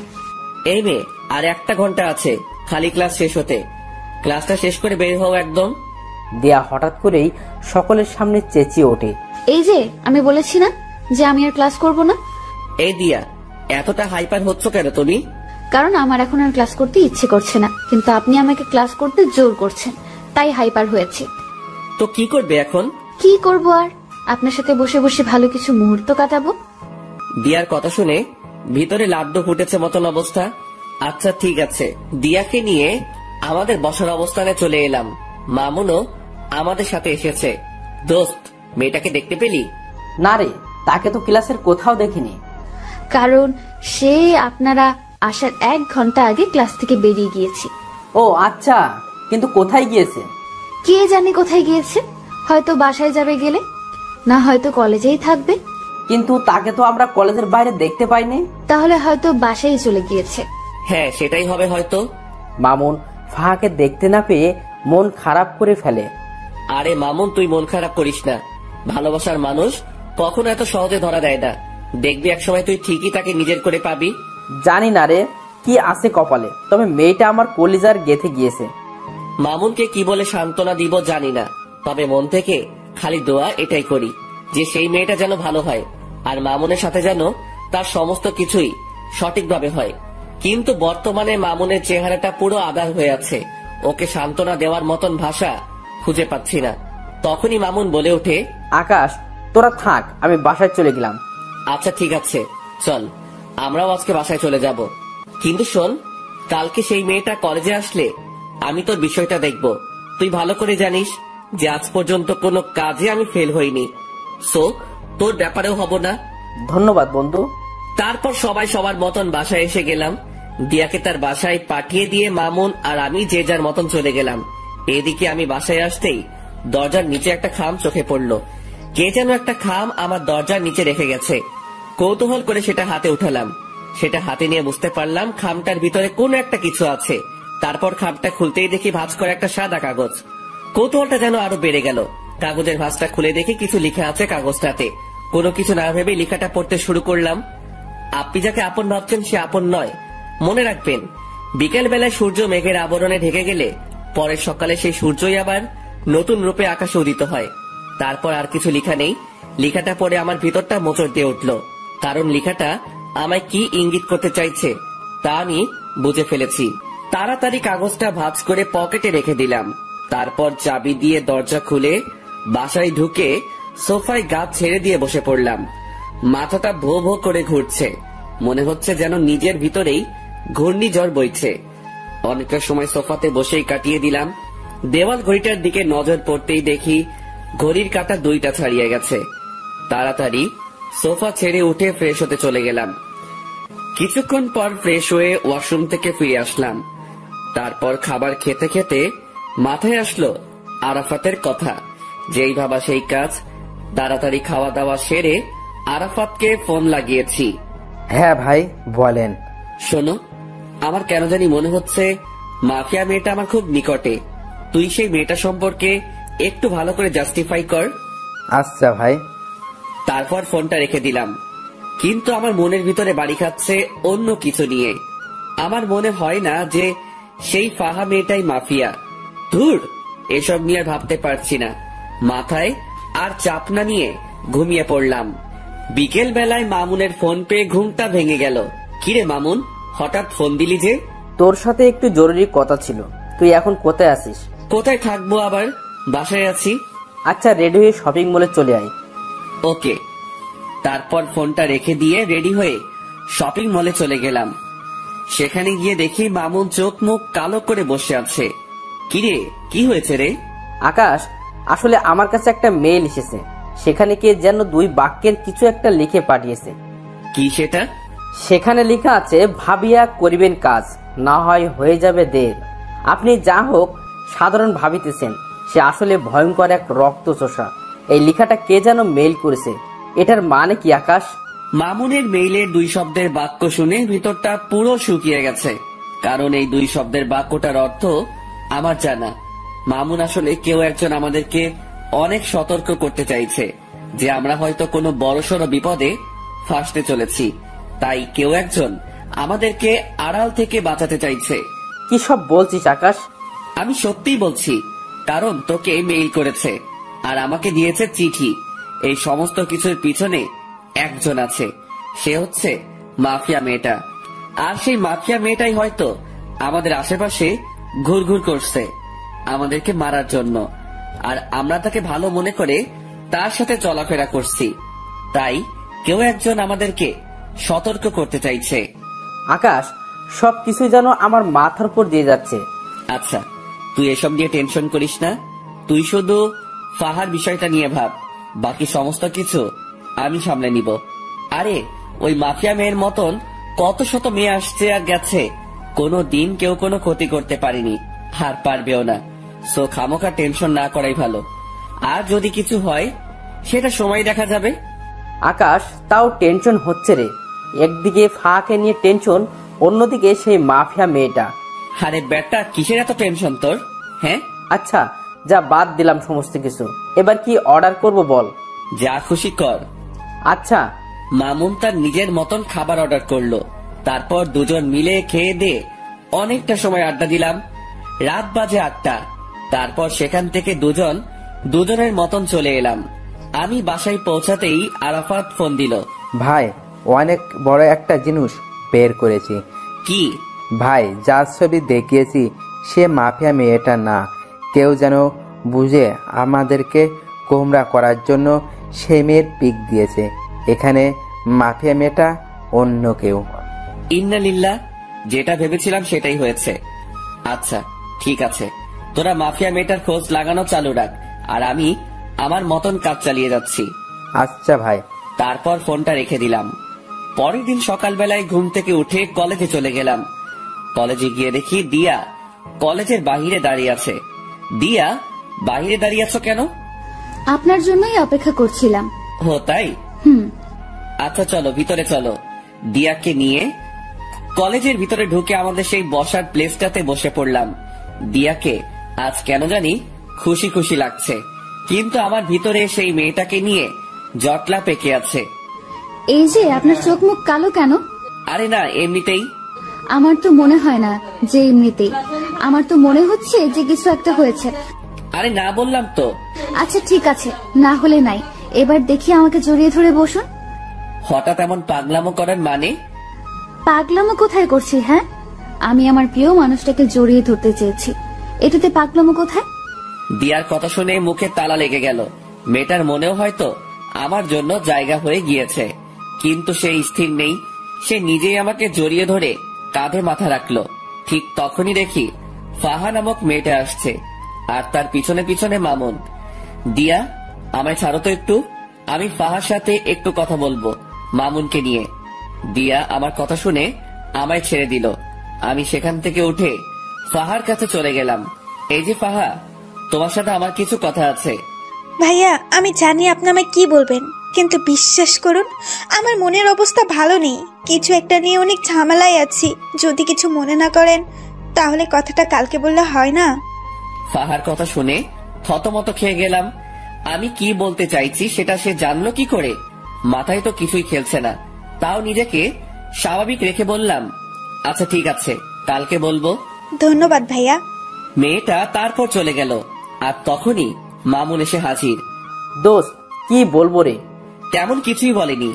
এই মেয়ে, আর 1 ঘন্টা আছে খালি ক্লাস শেষ হতে। ক্লাসটা শেষ করে বের হও একদম। দিয়া হঠাৎ করেই সকলের সামনে চেঁচিয়ে ওঠে, এই যে আমি বলেছি না যে আমি আর ক্লাস করব না। এই দিয়া, এতটা হাইপার হচ্ছ কেন তুমি? কারণ আমার এখন আর ক্লাস করতে ইচ্ছে করছে না, কিন্তু আপনি আমাকে ক্লাস করতে জোর করছেন, তাই হাইপার হয়েছে। তো কি করবে এখন? কি করব আর, আপনার সাথে বসে বসে ভালো কিছু মুহূর্ত কাটাবো। দিয়ার কথা শুনে ভিতরে লাড্ডু ফুটেছে মতন অবস্থা। আচ্ছা ঠিক আছে, দিয়াকে নিয়ে আমাদের বসার অবস্থানে চলে এলাম। মামুনও আমাদের সাথে এসেছে। দোস্ত, মেয়েটাকে দেখতে পেলি? না রে, তাকে তো ক্লাসের কোথাও দেখিনি। কারণ সে আপনারা আসার 1 ঘন্টা আগে ক্লাস থেকে বেরিয়ে গিয়েছে। ও আচ্ছা, কিন্তু কোথায় গিয়েছে? কে জানে কোথায় গিয়েছে, হয়তো বাসায় যাবে গেলে, না হয়তো কলেজেই থাকবে। কিন্তু তাকে তো আমরা কলেজের বাইরে দেখতে পাইনি। তাহলে হয়তো বাসায় চলে গিয়েছে। হ্যাঁ, সেটাই হবে হয়তো। মামুন ফাহাকে দেখতে না পেয়ে মন খারাপ করে ফেলে। আরে মামুন, তুই মন খারাপ করিস না। ভালোবাসার মানুষ কখনো এত সহজে ধরা দেয় না। দেখবি একসময় তুই ঠিকই তাকে নিজের করে পাবি। জানি না রে কি আছে কপালে, তবে মেয়েটা আমার কলিজার গেথে গিয়েছে। মামুনকে কি বলে সান্ত্বনা দিব জানি না, তবে মন থেকে খালি দোয়া এটাই করি যে সেই মেয়েটা যেন ভালো হয়, আর মামুনের সাথে যেন তার সমস্ত কিছুই সঠিকভাবে হয়। কিন্তু বর্তমানে মামুনের চেহারাটা পুরো আধার হয়ে আছে। ওকে সান্ত্বনা দেওয়ার মতন ভাষা খুঁজে পাচ্ছি না। তখনই মামুন বলে ওঠে, আকাশ তোরা থাক, আমি বাসায় চলে গেলাম। আচ্ছা ঠিক আছে চল, আমরাও আজকে বাসায় চলে যাব। কিন্তু শোন, কালকে সেই মেয়েটা কলেজে আসলে আমি তোর বিষয়টা দেখব। তুই ভালো করে জানিস যে আজ পর্যন্ত কোনো কাজে আমি ফেল হইনি। সো তোর ব্যাপারেও হব না। ধন্যবাদ বন্ধু। তারপর সবাই সবার মতন বাসায় এসে গেলাম। দিয়াকে তার বাসায় পাঠিয়ে দিয়ে মামুন আর আমি যে যার মতন চলে গেলাম। এদিকে আমি বাসায় আসতেই দরজার নিচে একটা খাম চোখে পড়লো। কে যেন একটা খাম আমার দরজার নিচে রেখে গেছে। কৌতূহল করে সেটা হাতে উঠালাম। সেটা হাতে নিয়ে বুঝতে পারলাম খামটার ভিতরে কোন একটা কিছু আছে। তারপর খামটা খুলতেই দেখি ভাঁজ করে একটা সাদা কাগজ। কৌতূহলটা যেন আরো বেড়ে গেল। কাগজের ভাঁজটা খুলে দেখি কিছু লেখা আছে কাগজটাতে। কোনো কিছু না ভেবে লেখাটা পড়তে শুরু করলাম। আপনি যাকে আপন ভাবছেন সে আপন নয়। মনে রাখবেন, বিকেল বেলায় সূর্য মেঘের আবরণে ঢেকে গেলে পরের সকালে সেই সূর্যই আবার নতুন রূপে আকাশে উদিত হয়। তারপর আর কিছু লেখা নেই। লেখাটা পড়ে আমার ভিতরটা মোচড় দিয়ে উঠল, কারণ লেখাটা আমায় কি ইঙ্গিত করতে চাইছে তা আমি বুঝে ফেলেছি। তাড়াতাড়ি কাগজটা ভাঁজ করে পকেটে রেখে দিলাম। তারপর চাবি দিয়ে দরজা খুলে বাসায় ঢুকে সোফায় গা ছেড়ে দিয়ে বসে পড়লাম। মাথাটা ভো ভো করে ঘুরছে, মনে হচ্ছে যেন নিজের ভিতরেই ঘূর্ণিঝড় বইছে। অনেকটা সময় সোফাতে বসেই কাটিয়ে দিলাম। দেওয়াল ঘড়িটার দিকে নজর পড়তেই দেখি ঘড়ির কাঁটা 2টা ছাড়িয়ে গেছে। তাড়াতাড়ি সোফা ছেড়ে উঠে ফ্রেশ হতে চলে গেলাম। কিছুক্ষণ পর ফ্রেশ হয়ে ওয়াশরুম থেকে ফিরে আসলাম। তারপর খাবার খেতে খেতে মাথায় আসলো আরাফাতের কথা। যেই ভাবা সেই কাজ। তাড়াতাড়ি খাওয়া দাওয়া সেরে আরাফাতকে ফোন লাগিয়েছি। হ্যাঁ ভাই বলেন। শোনো, আমার কেন জানি মনে হচ্ছে মাফিয়া মেয়েটা আমার খুব নিকটে। তুই সেই মেয়েটা সম্পর্কে একটু ভালো করে জাস্টিফাই কর। আচ্ছা ভাই। তারপর ফোনটা রেখে দিলাম। কিন্তু আমার মনের ভিতরে বাড়ি খাচ্ছে অন্য কিছু নিয়ে। আমার মনে হয় না যে সেই ফাহা মেয়েটাই মাফিয়া। ধুর, এসব নিয়ে আর ভাবতে পারছি না। মাথায় আর চাপ না নিয়ে ঘুমিয়ে পড়লাম। বিকেল বেলায় মামুনের ফোন পেয়ে ঘুমটা ভেঙে গেল। কিরে মামুন, হঠাৎ ফোন দিলি যে? তোর সাথে একটু জরুরি কথা ছিল। তুই এখন কোথায় আছিস? কোথায় থাকবো আবার, বাসায় আছি। আচ্ছা, রেডি হয়ে শপিং মলে চলে আয়। ওকে। তারপর ফোনটা রেখে দিয়ে রেডি হয়ে শপিং মলে চলে গেলাম। সেখানে গিয়ে দেখি মামুন চোখ মুখ কালো করে বসে আছে। কিরে, কি হয়েছে রে? আকাশ, আসলে আমার কাছে একটা মেইল এসেছে। সেখানে কে যেন 2 বাক্যের কিছু একটা লিখে পাঠিয়েছে। কি সেটা? সেখানে লেখা আছে, ভাবিয়া করিবেন কাজ, না হয় হয়ে যাবে দের। আপনি যা হোক সাধারণ ভাবিতেছেন, সে আসলে ভয়ঙ্কর এক রক্তচোষা। এই লেখাটা কে যেন মেইল করেছে। এটার মানে কি আকাশ? মামুনের মেইলের 2 শব্দের বাক্য শুনে ভিতরটা পুরো শুকিয়ে গেছে। কারণ এই 2 শব্দের বাক্যটার অর্থ আমার জানা। মামুন আসলে কেউ একজন আমাদেরকে অনেক সতর্ক করতে চাইছে যে আমরা হয়তো কোনো বড়সড় বিপদে ফাঁসতে চলেছি। তাই কেউ একজন আমাদেরকে আড়াল থেকে বাঁচাতে চাইছে। কি সব বলছিস আকাশ? আমি সত্যিই বলছি, কারণ তোকে মেইল করেছে আর আমাকে দিয়েছে চিঠি। এই সমস্ত কিছুর পিছনে একজন আছে, সে হচ্ছে মাফিয়া মেয়েটা। আর সেই মাফিয়া মেয়েটাই হয়তো আমাদের আশেপাশে ঘুরঘুর করছে আমাদেরকে মারার জন্য। আর আমরা তাকে ভালো মনে করে তার সাথে চলাফেরা করছি। তাই কেউ একজন আমাদেরকে সতর্ক করতে চাইছে। আকাশ, সবকিছু যেন আমার মাথার উপর দিয়ে যাচ্ছে। আচ্ছা, তুই এসব নিয়ে টেনশন করিস না। তুই শুধু ফাহার বিষয়টা নিয়ে ভাব, বাকি সমস্ত কিছু আমি সামলে নিব। আরে, ওই মাফিয়া মেয়ের মতন কত শত মেয়ে আসছে আর গেছে, কোনো দিন কেউ কোনো ক্ষতি করতে পারেনি, আর পারবেও না। সো খামোখা টেনশন না করাই ভালো। আর যদি কিছু হয় সেটা সময় দেখা যাবে। আকাশ, তাও টেনশন হচ্ছে রে। একদিকে ফাঁকে নিয়ে টেনশন, অন্যদিকে সেই মাফিয়া মেয়েটা। আরে বেটা, কিসের এত টেনশন তোর? হ্যাঁ, আচ্ছা যা, বাদ দিলাম সমস্ত কিছু। এবার কি অর্ডার করব বল? যা খুশি কর। আচ্ছা। মামুন তার নিজের মতন খাবার অর্ডার করলো। তারপর দুজন মিলে খেয়ে দিয়ে অনেকটা সময় আড্ডা দিলাম। রাত বাজে 8টা। তারপর সেখান থেকে দুজনের মতন চলে এলাম। আমি বাসায় পৌঁছাতেই আরাফাত ফোন দিল। ভাই, অনেক বড় একটা জিনিস বের করেছি। কি? ভাই, যার ছবি দেখিয়েছি সে মাফিয়া মেয়েটা না। কেউ যেন বুঝে আমাদেরকে গোমরা করার জন্য সে মেয়ের পিক দিয়েছে। এখানে মাফিয়া মেয়েটা অন্য কেউ। ইন্না লিল্লাহ, যেটা ভেবেছিলাম সেটাই হয়েছে। আচ্ছা ঠিক আছে, তোরা মাফিয়া মেয়েটার খোঁজ লাগানো চালু রাখ, আর আমি আমার মতন কাজ চালিয়ে যাচ্ছি। আচ্ছা ভাই। তারপর ফোনটা রেখে দিলাম। পরের দিন সকালবেলায় ঘুম থেকে উঠে কলেজে চলে গেলাম। কলেজে গিয়ে দেখি দিয়া কলেজের বাহিরে দাঁড়িয়ে আছে। দিয়া, বাহিরে দাঁড়িয়ে আছো কেন? আপনার জন্যই অপেক্ষা করছিলাম। ও তাই? আচ্ছা চলো ভিতরে চলো। দিয়াকে নিয়ে কলেজের ভিতরে ঢুকে আমাদের সেই বসার প্লেসটাতে বসে পড়লাম। দিয়াকে আজ কেন জানি খুশি খুশি লাগছে, কিন্তু আমার ভিতরে সেই মেয়েটাকে নিয়ে জটলা পেকে আছে। এই যে আপনার চোখ মুখ কালো কেন? আরে না, এমনিতেই। আমার তো মনে হয় না যে এমনিতেই, আমার তো মনে হচ্ছে যে কিছু একটা হয়েছে। আরে না বললাম তো। আচ্ছা ঠিক আছে, না হলে নাই। এবার দেখি আমাকে জড়িয়ে ধরে বসুন। হঠাৎ এমন পাগলামো করার মানে? পাগলামো কোথায় করছি? হ্যাঁ, আমি আমার প্রিয় মানুষটাকে জড়িয়ে ধরতে চেয়েছি, এটাতে পাগলামো কোথায়? দিয়ার কথা শুনে মুখে তালা লেগে গেল। মেয়েটার মনেও হয়তো আমার জন্য জায়গা হয়ে গিয়েছে, কিন্তু সে স্থির নেই। সে নিজেই আমাকে জড়িয়ে ধরে কাঁধে মাথা রাখলো। ঠিক তখনই দেখি ফাহা নামক মেয়েটা আসছে, আর তার পিছনে পিছনে মামুন। দিয়া, আমায় ছাড়ো তো একটু, আমি ফাহার সাথে একটু কথা বলবো মামুনকে নিয়ে। দিয়া আমার কথা শুনে আমায় ছেড়ে দিল। আমি সেখান থেকে উঠে ফাহার কাছে চলে গেলাম। এই যে ফাহা, তোমার সাথে আমার কিছু কথা আছে। ভাইয়া, আমি জানি আপনি আমায় কি বলবেন, কিন্তু বিশ্বাস করুন আমার মনের অবস্থা ভালো নেই। কিছু একটা নিয়ে অনেক ঝামেলায় আছি। যদি কিছু মনে না করেন তাহলে কথাটা কালকে বললে হয় না? ফাহার কথা শুনে থতমত খেয়ে গেলাম। আমি কি বলতে চাইছি সেটা সে জানলো কি করে? মাথায় তো কিছুই খেলছে না। তাও নিজেকে স্বাভাবিক রেখে বললাম, আচ্ছা ঠিক আছে, কালকে বলবো। ধন্যবাদ ভাইয়া। মেয়েটা তারপর চলে গেল, আর তখনই মামুন এসে হাজির। দোস্ত, কি বলবো রে? তেমন কিছুই বলেনি,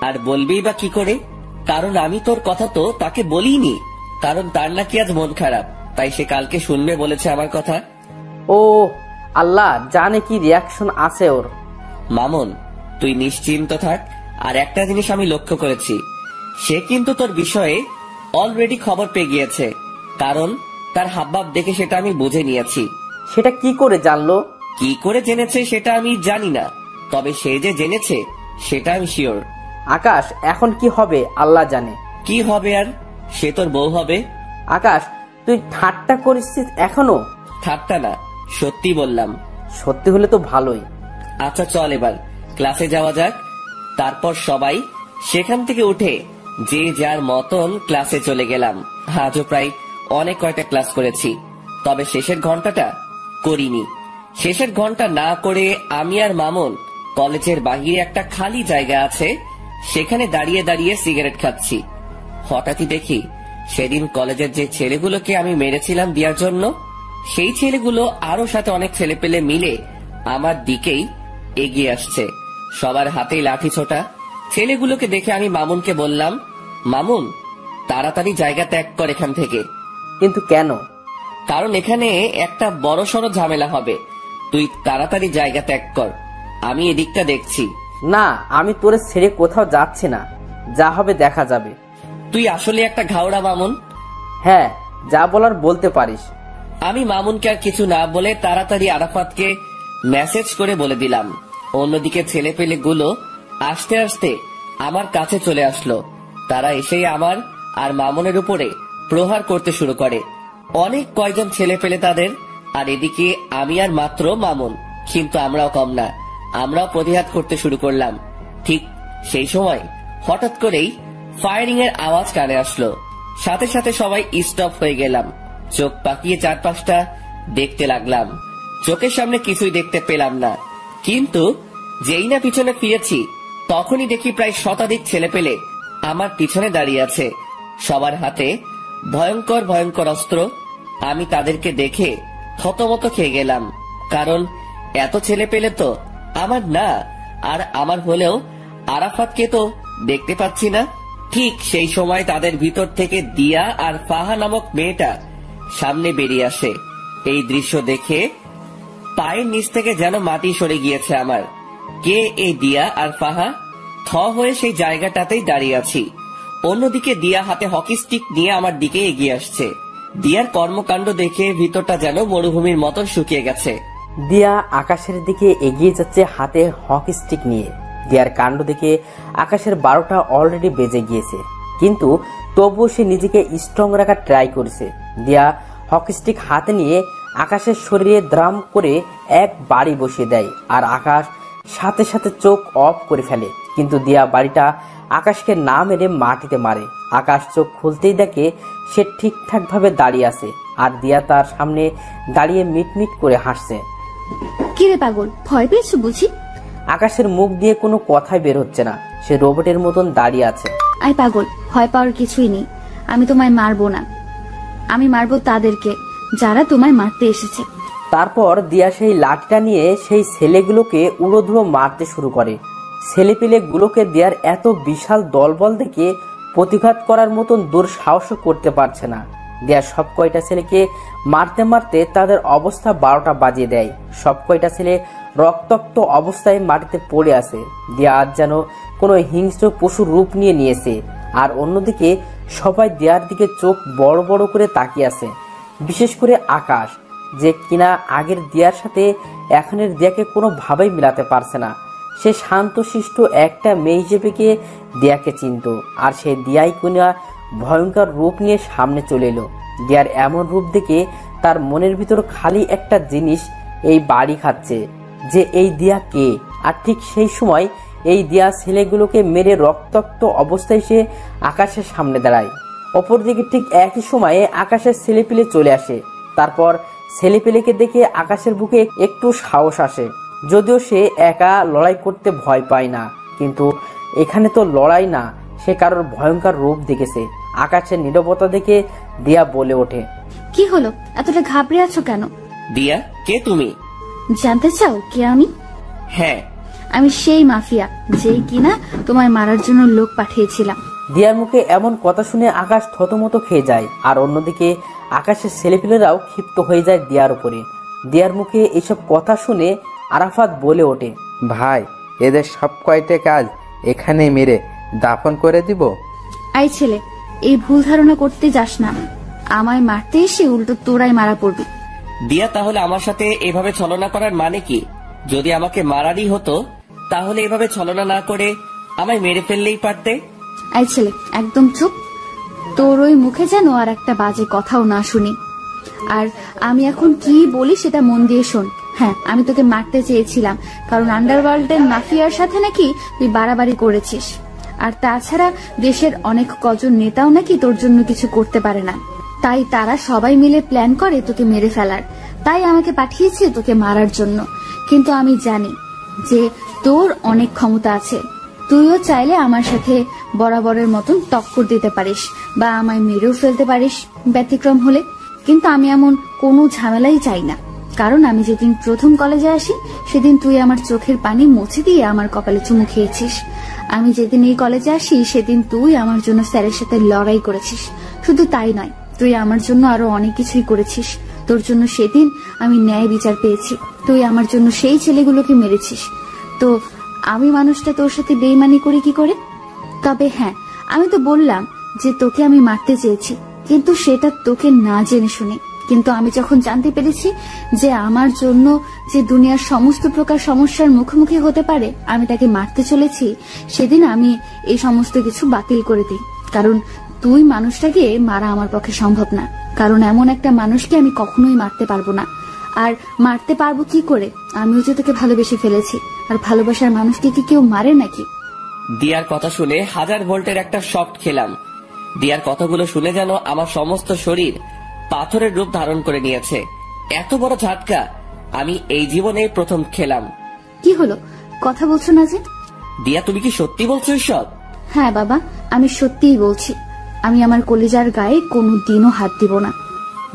আর বলবেই বা কি করে? কারণ আমি তোর কথা তো তাকে বলিনি, কারণ তার নাকি আজ মন খারাপ, তাই সে কালকে শুনবে বলেছে আমার কথা। ও আল্লাহ জানে কি রিয়াকশন আছে ওর। মামুন, তুই নিশ্চিন্ত থাক। আর একটা জিনিস আমি লক্ষ্য করেছি, সে কিন্তু তোর বিষয়ে অলরেডি খবর পেয়ে গিয়েছে, কারণ তার হাবভাব দেখে সেটা আমি বুঝে নিয়েছি। সেটা কি করে জানলো? কি করে জেনেছে সেটা আমি জানি না, তবে সে যে জেনেছে সেটা আমি শিওর। আকাশ, এখন কি হবে আল্লাহ জানে। কি হবে আর? সে তোর বউ হবে। আকাশ, তুই ঠাট্টা করিস এখনো? ঠাট্টা না, সত্যি বললাম। সত্যি হলে তো ভালোই। আচ্ছা চল এবার ক্লাসে যাওয়া যাক। তারপর সবাই সেখান থেকে উঠে যে যার মতন ক্লাসে চলে গেলাম। আজও প্রায় অনেক কয়টা ক্লাস করেছি, তবে শেষের ঘন্টাটা করিনি। শেষের ঘন্টা না করে আমি আর মামুন কলেজের বাহিরে একটা খালি জায়গা আছে, সেখানে দাঁড়িয়ে দাঁড়িয়ে সিগারেট খাচ্ছি। হঠাৎই দেখি সেদিন কলেজের যে ছেলেগুলোকে আমি মেরেছিলাম দিয়ার জন্য, সেই ছেলেগুলো আরো সাথে অনেক ছেলে পেলে মিলে আমার দিকেই এগিয়ে আসছে, সবার হাতেই লাঠি ছোটা। ছেলেগুলোকে দেখে আমি মামুনকে বললাম, মামুন তাড়াতাড়ি জায়গা ত্যাগ কর এখান থেকে। কিন্তু কেন? কারণ এখানে একটা বড়সড় ঝামেলা হবে, তুই তাড়াতাড়ি জায়গা ত্যাগ কর, আমি এদিকটা দেখছি। না, আমি তোরে ছেড়ে কোথাও যাচ্ছি না, যা হবে দেখা যাবে। তুই আসলে একটা ঘাওড়া মামুন। হ্যাঁ, যা বলার বলতে পারিস। আমি মামুনকে আর কিছু না বলে তাড়াতাড়ি আরাফাতকে মেসেজ করে বলে দিলাম। অন্যদিকে ছেলে পেলে গুলো আস্তে আস্তে আমার কাছে চলে আসলো। তারা এসেই আমার আর মামুনের উপরে প্রহার করতে শুরু করে। অনেক কয়জন ছেলে পেলে তাদের, আর এদিকে আমি আর মাত্র মামুন। কিন্তু আমরাও কম না, আমরাও প্রতিহার করতে শুরু করলাম। ঠিক সেই সময় হঠাৎ করেই ফায়ারিং এর আওয়াজ কানে আসলো। সাথে সাথে সবাই স্টপ হয়ে গেলাম। চোখ পাকিয়ে চারপাশটা দেখতে লাগলাম। চোখের সামনে কিছুই দেখতে পেলাম না, কিন্তু যেই না পিছনে ফিরেছি তখনই দেখি প্রায় শতাধিক ছেলে পেলে আমার পিছনে দাঁড়িয়ে আছে, সবার হাতে ভয়ঙ্কর ভয়ঙ্কর অস্ত্র। আমি তাদেরকে দেখে থতমত খেয়ে গেলাম, কারণ এত ছেলে পেলে তো আমার না, আর আমার হলেও আরাফাতকে তো দেখতে পাচ্ছি না। ঠিক সেই সময় তাদের ভিতর থেকে দিয়া আর ফাহা নামক মেয়েটা সামনে বেরিয়ে আসে। এই দৃশ্য দেখে পায়ের নিচ থেকে যেন মাটি সরে গিয়েছে আমার। কে এই দিয়া আর ফাহা? থ হয়ে সেই জায়গাটাতেই দাঁড়িয়ে আছি। অন্যদিকে দিয়া হাতে হকি স্টিক নিয়ে আমার দিকে এগিয়ে আসছে। দিয়ার কর্মকাণ্ড দেখে ভিতরটা যেন মরুভূমির মতন শুকিয়ে গেছে। দিয়া আকাশের দিকে এগিয়ে যাচ্ছে হাতে হকি স্টিক নিয়ে। দিয়ার কাণ্ড দেখে আকাশের 12টা অলরেডি বেজে গিয়েছে, কিন্তু তবুও সে নিজেকে স্ট্রং রাখার ট্রাই করেছে। দিয়া হকিস্টিক হাতে নিয়ে আকাশের শরীরে দ্রাম করে এক বাড়ি বসিয়ে দেয়, আর আকাশ সাথে সাথে চোখ অফ করে ফেলে। কিন্তু দিয়া বাড়িটা আকাশকে না মেরে মাটিতে মারে। আকাশ চোখ খুলতেই দেখে সে ঠিকঠাক ভাবে দাঁড়িয়ে আছে, আর দিয়া তার সামনে দাঁড়িয়ে মিটমিট করে হাসছে। কিরে পাগল, ভয় পেয়েছো বুঝি? আকাশের মুখ দিয়ে কোনো কথাই বের হচ্ছে না, সে রোবটের মতন দাঁড়িয়ে আছে। আই পাগল, ভয় পাওয়ার কিছুই নেই। আমি তোমায় মারবো না, আমি মারবো তাদেরকে যারা তোমায় মারতে এসেছে। তারপর দিয়া সেই লাঠিটা নিয়ে সেই ছেলেগুলোকে উড়োধুড়ো মারতে শুরু করে। ছেলেপিলেগুলোকে দিয়ার এত বিশাল দলবল দেখে প্রতিঘাত করার মতন দুঃসাহসও করতে পারছে না। দিয়া সব কয়টা ছেলেকে মারতে মারতে তাদের অবস্থা 12টা বাজিয়ে দেয়। সব কয়টা ছেলে রক্তাক্ত অবস্থায় মাটিতে পড়ে আছে। দিয়া আজ যেন কোনো হিংস্র পশুর রূপ নিয়েছে। আর অন্যদিকে সবাই দিয়ার দিকে চোখ বড় বড় করে তাকিয়ে আছে, বিশেষ করে আকাশ, যে কিনা আগের দিয়ার সাথে এখনের দিয়াকে কোনোভাবেই মিলাতে পারছে না। সে শান্তশিষ্ট একটা মেয়ে হিসেবে দিয়াকে চিনত, আর সে দিয়াই কিনা ভয়ঙ্কর রূপ নিয়ে সামনে চলে এলো। দিয়ার এমন রূপ দেখে তার মনের ভিতর খালি একটা জিনিস এই বাড়ি খাচ্ছে, যে এই দিয়া কে। আর ঠিক সেই সময় এই দিয়া ছেলেগুলোকে মেরে রক্তাক্ত অবস্থায় সে আকাশের সামনে দাঁড়ায়। অপরদিকে ঠিক একই সময়ে আকাশের ছেলেপিলে চলে আসে। তারপর ছেলেপিলেকে দেখে আকাশের বুকে একটু সাহস আসে, যদিও সে একা লড়াই করতে ভয় পায় না। কিন্তু এখানে তো লড়াই না, সে কারোর ভয়ঙ্কর রূপ দেখেছে। আকাশের নীরবতা দেখে দিয়া বলে ওঠে, কি হলো, এতটা ঘাবড়ে আছো কেন? দিয়া, কে তুমি? জানতে চাও কে আমি? হ্যাঁ, আমি সেই মাফিয়া যেই কিনা তোমায় মারার জন্য লোক পাঠিয়েছিলাম। দিয়ার মুখে এমন কথা শুনে আকাশ থতমত খেয়ে যায়, আর অন্যদিকে আকাশের ছেলেপিলেরাও ক্ষিপ্ত হয়ে যায় দিয়ার উপরে। দিয়ার মুখে এইসব কথা শুনে আরাফাত বলে ওঠে, ভাই, এদের সব কয়টা কাজ এখানে মেরে দাফন করে দিব। আই ছেলে, এই ভুল ধারণা করতে যাস না। আমায় মারতে এসে উল্টো তোরাই মারা পড়বি। দিয়া, তাহলে আমার সাথে এভাবে ছলনা করার মানে কি? যদি আমাকে মারারই হতো তাহলে এভাবে ছলনা না করে আমায় মেরে ফেললেই পারতে। আই ছেলে, একদম চুপ। তোর ওই মুখে যেন আর একটা বাজে কথাও না শুনি। আর আমি এখন কি বলি সেটা মন দিয়ে শোন। হ্যাঁ, আমি তোকে মারতে চেয়েছিলাম, কারণ আন্ডারওয়ার্ল্ডের মাফিয়ার সাথে নাকি তুই বাড়াবাড়ি করেছিস। আর তাছাড়া দেশের অনেক কজন নেতাও নাকি তোর জন্য কিছু করতে পারে না, তাই তারা সবাই মিলে প্ল্যান করে তোকে মেরে ফেলার। তাই আমাকে পাঠিয়েছে তোকে মারার জন্য। কিন্তু আমি জানি যে তোর অনেক ক্ষমতা আছে, তুইও চাইলে আমার সাথে বরাবরের মতন টক্কর দিতে পারিস বা আমায় মেরেও ফেলতে পারিস ব্যতিক্রম হলে। কিন্তু আমি এমন কোনো ঝামেলাই চাই না, কারণ আমি যেদিন প্রথম কলেজে আসি সেদিন তুই আমার চোখের পানি মুছে দিয়ে আমার কপালে চুমু খেয়েছিস। আমি যেদিন এই কলেজে আসি সেদিন তুই আমার জন্য স্যারের সাথে লড়াই করেছিস। শুধু তাই নয়, তুই আমার জন্য আরো অনেক কিছুই করেছিস। তোর জন্য সেদিন আমি ন্যায় বিচার পেয়েছি। তুই আমার জন্য সেই ছেলেগুলোকে মেরেছিস। তো আমি মানুষটা তোর সাথে বেইমানি করি কি করে? তবে হ্যাঁ, আমি তো বললাম যে তোকে আমি মারতে চেয়েছি, কিন্তু সেটা তোকে না জেনে শুনে। কিন্তু আমি যখন জানতে পেরেছি যে আমার জন্য যে দুনিয়ার সমস্ত প্রকার সমস্যার মুখোমুখি হতে পারে আমি তাকে মারতে চলেছি, সেদিন আমি এই সমস্ত কিছু বাতিল করে দিই। কারণ তুই মানুষটাকে মারা আমার পক্ষে সম্ভব না, কারণ এমন একটা মানুষকে আমি কখনোই মারতে পারবো না। আর মারতে পারবো কি করে? আমিও যে তোকে ভালোবেসে ফেলেছি, আর ভালোবাসার মানুষকে কি কেউ মারে নাকি? দিয়ার কথা শুনে 1000 ভোল্টের একটা শক খেলাম। দিয়ার কথাগুলো শুনে যেন আমার সমস্ত শরীর পাথরের রূপ ধারণ করে নিয়েছে। এত বড় ঝাটকা আমি এই জীবনে প্রথম খেলাম। কি হলো, কথা বলছো না যে? দিয়া, তুমি কি সত্যি বলছো এসব? হ্যাঁ বাবা, আমি সত্যিই বলছি। আমি আমার কলিজার গায়ে কোনো দিনও হাত দিব না।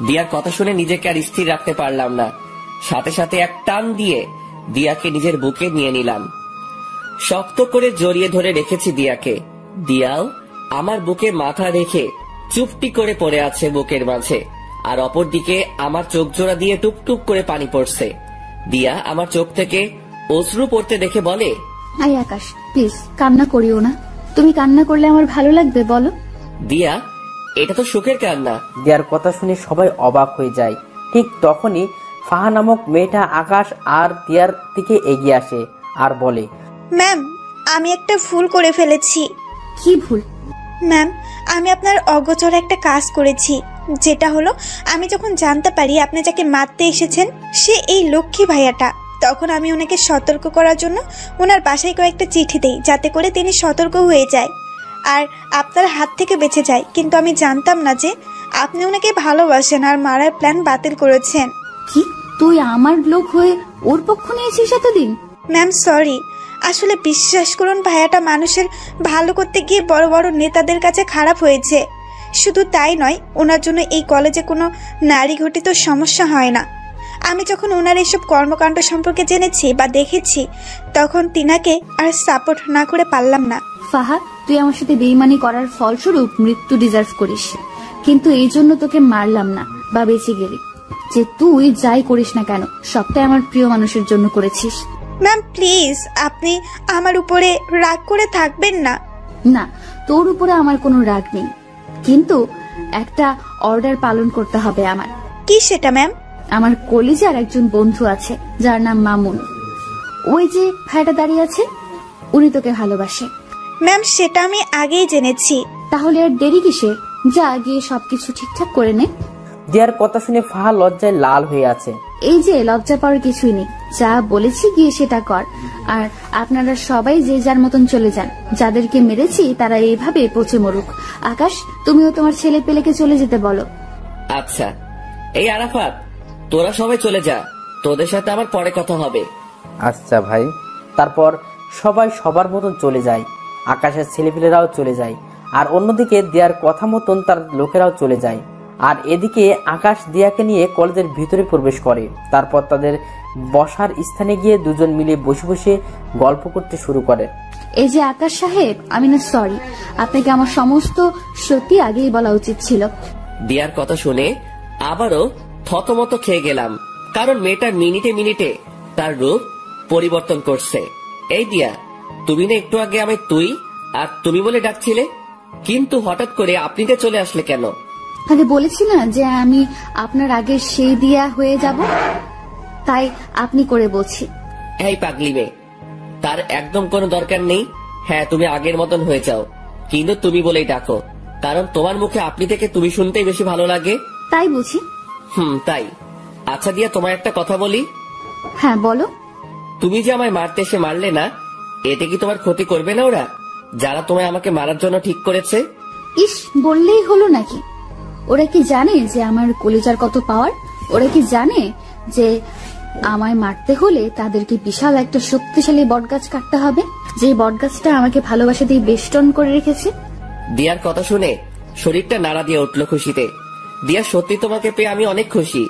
দিয়ার কথা শুনে নিজেকে আর স্থির রাখতে পারলাম না। সাথে সাথে এক টান দিয়ে দিয়াকে নিজের বুকে নিয়ে নিলাম। শক্ত করে জড়িয়ে ধরে রেখেছি দিয়াকে। দিয়াও আমার বুকে মাথা রেখে চুপটি করে পড়ে আছে বুকের মাঝে, আর অপরদিকে আমার চোখ জোড়া দিয়ে টুপটুপ করে পানি পড়ছে। দিয়া আমার চোখ থেকে অশ্রু পড়তে দেখে বলে, আই আকাশ, প্লিজ কান্না করিও না। তুমি কান্না করলে আমার ভালো লাগবে বলো? দিয়া, এটা তো সুখের কান্না। দিয়ার কথা শুনে সবাই অবাক হয়ে যায়। ঠিক তখনই ফাহা নামক মেয়েটা আকাশ আর দিয়ার দিকে এগিয়ে আসে আর বলে, ম্যাম, আমি একটা ভুল করে ফেলেছি। কি ভুল? ম্যাম, আমি আপনার অগোচরে একটা কাজ করেছি, যেটা হলো আমি যখন জানতে পারি আপনি যাকে মারতে এসেছেন সে এই লক্ষ্মী ভাইয়াটা, তখন আমি ওনাকে সতর্ক করার জন্য ওনার বাসায় কয়েকটা চিঠি দেই, যাতে করে তিনি সতর্ক হয়ে যায় আর আপনার হাত থেকে বেঁচে যায়। কিন্তু আমি জানতাম না যে আপনি ওনাকে ভালোবাসেন আর মারার প্ল্যান বাতিল করেছেন। কি তুই আমার লোক হয়ে ওর পক্ষ নিয়েছিস এতদিন? ম্যাম সরি, আসলে বিশ্বাস করুন ভাইয়াটা মানুষের ভালো করতে গিয়ে বড় বড় নেতাদের কাছে খারাপ হয়েছে। শুধু তাই নয়, ওনার জন্য এই কলেজে কোনো নারী ঘটিত সমস্যা হয় না। আমি যখন ওনার এইসব কর্মকাণ্ড সম্পর্কে জেনেছি বা দেখেছি, তখন তিনাকে আর সাপোর্ট না করে পারলাম না। ফাহাদ, তুই আমার সাথে বেইমানি করার ফলস্বরূপ মৃত্যু ডিজার্ভ করিস, কিন্তু এই জন্য তোকে মারলাম না বা বেঁচে গেলি। যে তুই যাই করিস না কেন, সবটাই আমার প্রিয় মানুষের জন্য করেছিস। ম্যাম প্লিজ, আপনি আমার উপরে রাগ করে থাকবেন না। না, তোর উপরে আমার কোনো রাগ নেই, কিন্তু একটা অর্ডার পালন করতে হবে আমার। কি সেটা ম্যাম? আমার কলেজের একজন বন্ধু আছে যার নাম মামুন। ওই যে ভাইটা দাঁড়িয়ে আছে, উনি তোকে ভালোবাসে। ম্যাম সেটা আমি আগেই জেনেছি। তাহলে আর দেরি কিসে? যা গিয়ে সবকিছু ঠিকঠাক করে নে। দিয়ার কথা শুনে ফাহা লজ্জায় লাল হয়ে আছে। এই যে লজ্জা পাওয়ার কিছুই নেই, যা বলেছি গিয়ে সেটা কর। আর আপনারা সবাই যে যার মতন চলে যান, যাদেরকে মেরেছি তারা এইভাবে পচে মরুক। আকাশ, তুমিও তোমার ছেলে পেলেকে চলে যেতে বলো। আচ্ছা। এই আরাফাত, তোরা সবাই চলে যা, তোদের সাথে আমার পরে কথা হবে। আচ্ছা ভাই। তারপর সবাই সবার মতন চলে যায়। আকাশের ছেলেপেলেরাও চলে যায়, আর অন্যদিকে দিয়ার কথা মতন তার লোকেরাও চলে যায়। আর এদিকে আকাশ দিয়াকে নিয়ে কলেজের ভিতরে প্রবেশ করে। তারপর তাদের বসার স্থানে গিয়ে দুজন মিলে বসে বসে গল্প করতে শুরু করে। এই যে আকাশ সাহেব, আমি না সরি, আপনাকে আমার সমস্ত সত্যি আগেই বলা উচিত ছিল। দিয়ার কথা শুনে আবারও থতমত খেয়ে গেলাম, কারণ মেয়েটা মিনিটে মিনিটে তার রূপ পরিবর্তন করছে। এই দিয়া, তুমি না একটু আগে আমি তুই আর তুমি বলে ডাকছিলে, কিন্তু হঠাৎ করে আপনিতে চলে আসলে কেন? আগে বলেছি না যে আমি আপনার আগে সেই দিয়া হয়ে যাব, তাই আপনি করে বলছি। এই পাগলি মেয়ে, তার একদম কোনো দরকার নেই। হ্যাঁ, তুমি আগের মতন হয়ে যাও, কিন্তু তুমি বলেই ডাকো, কারণ তোমার মুখে আপনি থেকে তুমি শুনতেই বেশি ভালো লাগে। তাই বুঝি? তাই। আচ্ছা দিয়া, তোমার একটা কথা বলি। হ্যাঁ বলো। তুমি যে আমায় মারতে এসে মারলে না, এতে কি তোমার ক্ষতি করবে না ওরা, যারা তোমায় আমাকে মারার জন্য ঠিক করেছে? ইস, বললেই হলো নাকি? ওরা কি জানে যে আমার কলিজার কত পাওয়ার? ওরা কি জানে যে আমায় মারতে হলে তাদেরকে বিশাল একটা শক্তিশালী বটগাছ কাটতে হবে, যে বটগাছটা আমাকে ভালোবাসা দিয়ে বেষ্টন করে রেখেছে? দিয়ার কথা শুনে শরীরটা নাড়া দিয়ে উঠল খুশিতে। দিয়া, সত্যি তোমাকে পেয়ে আমি অনেক খুশি।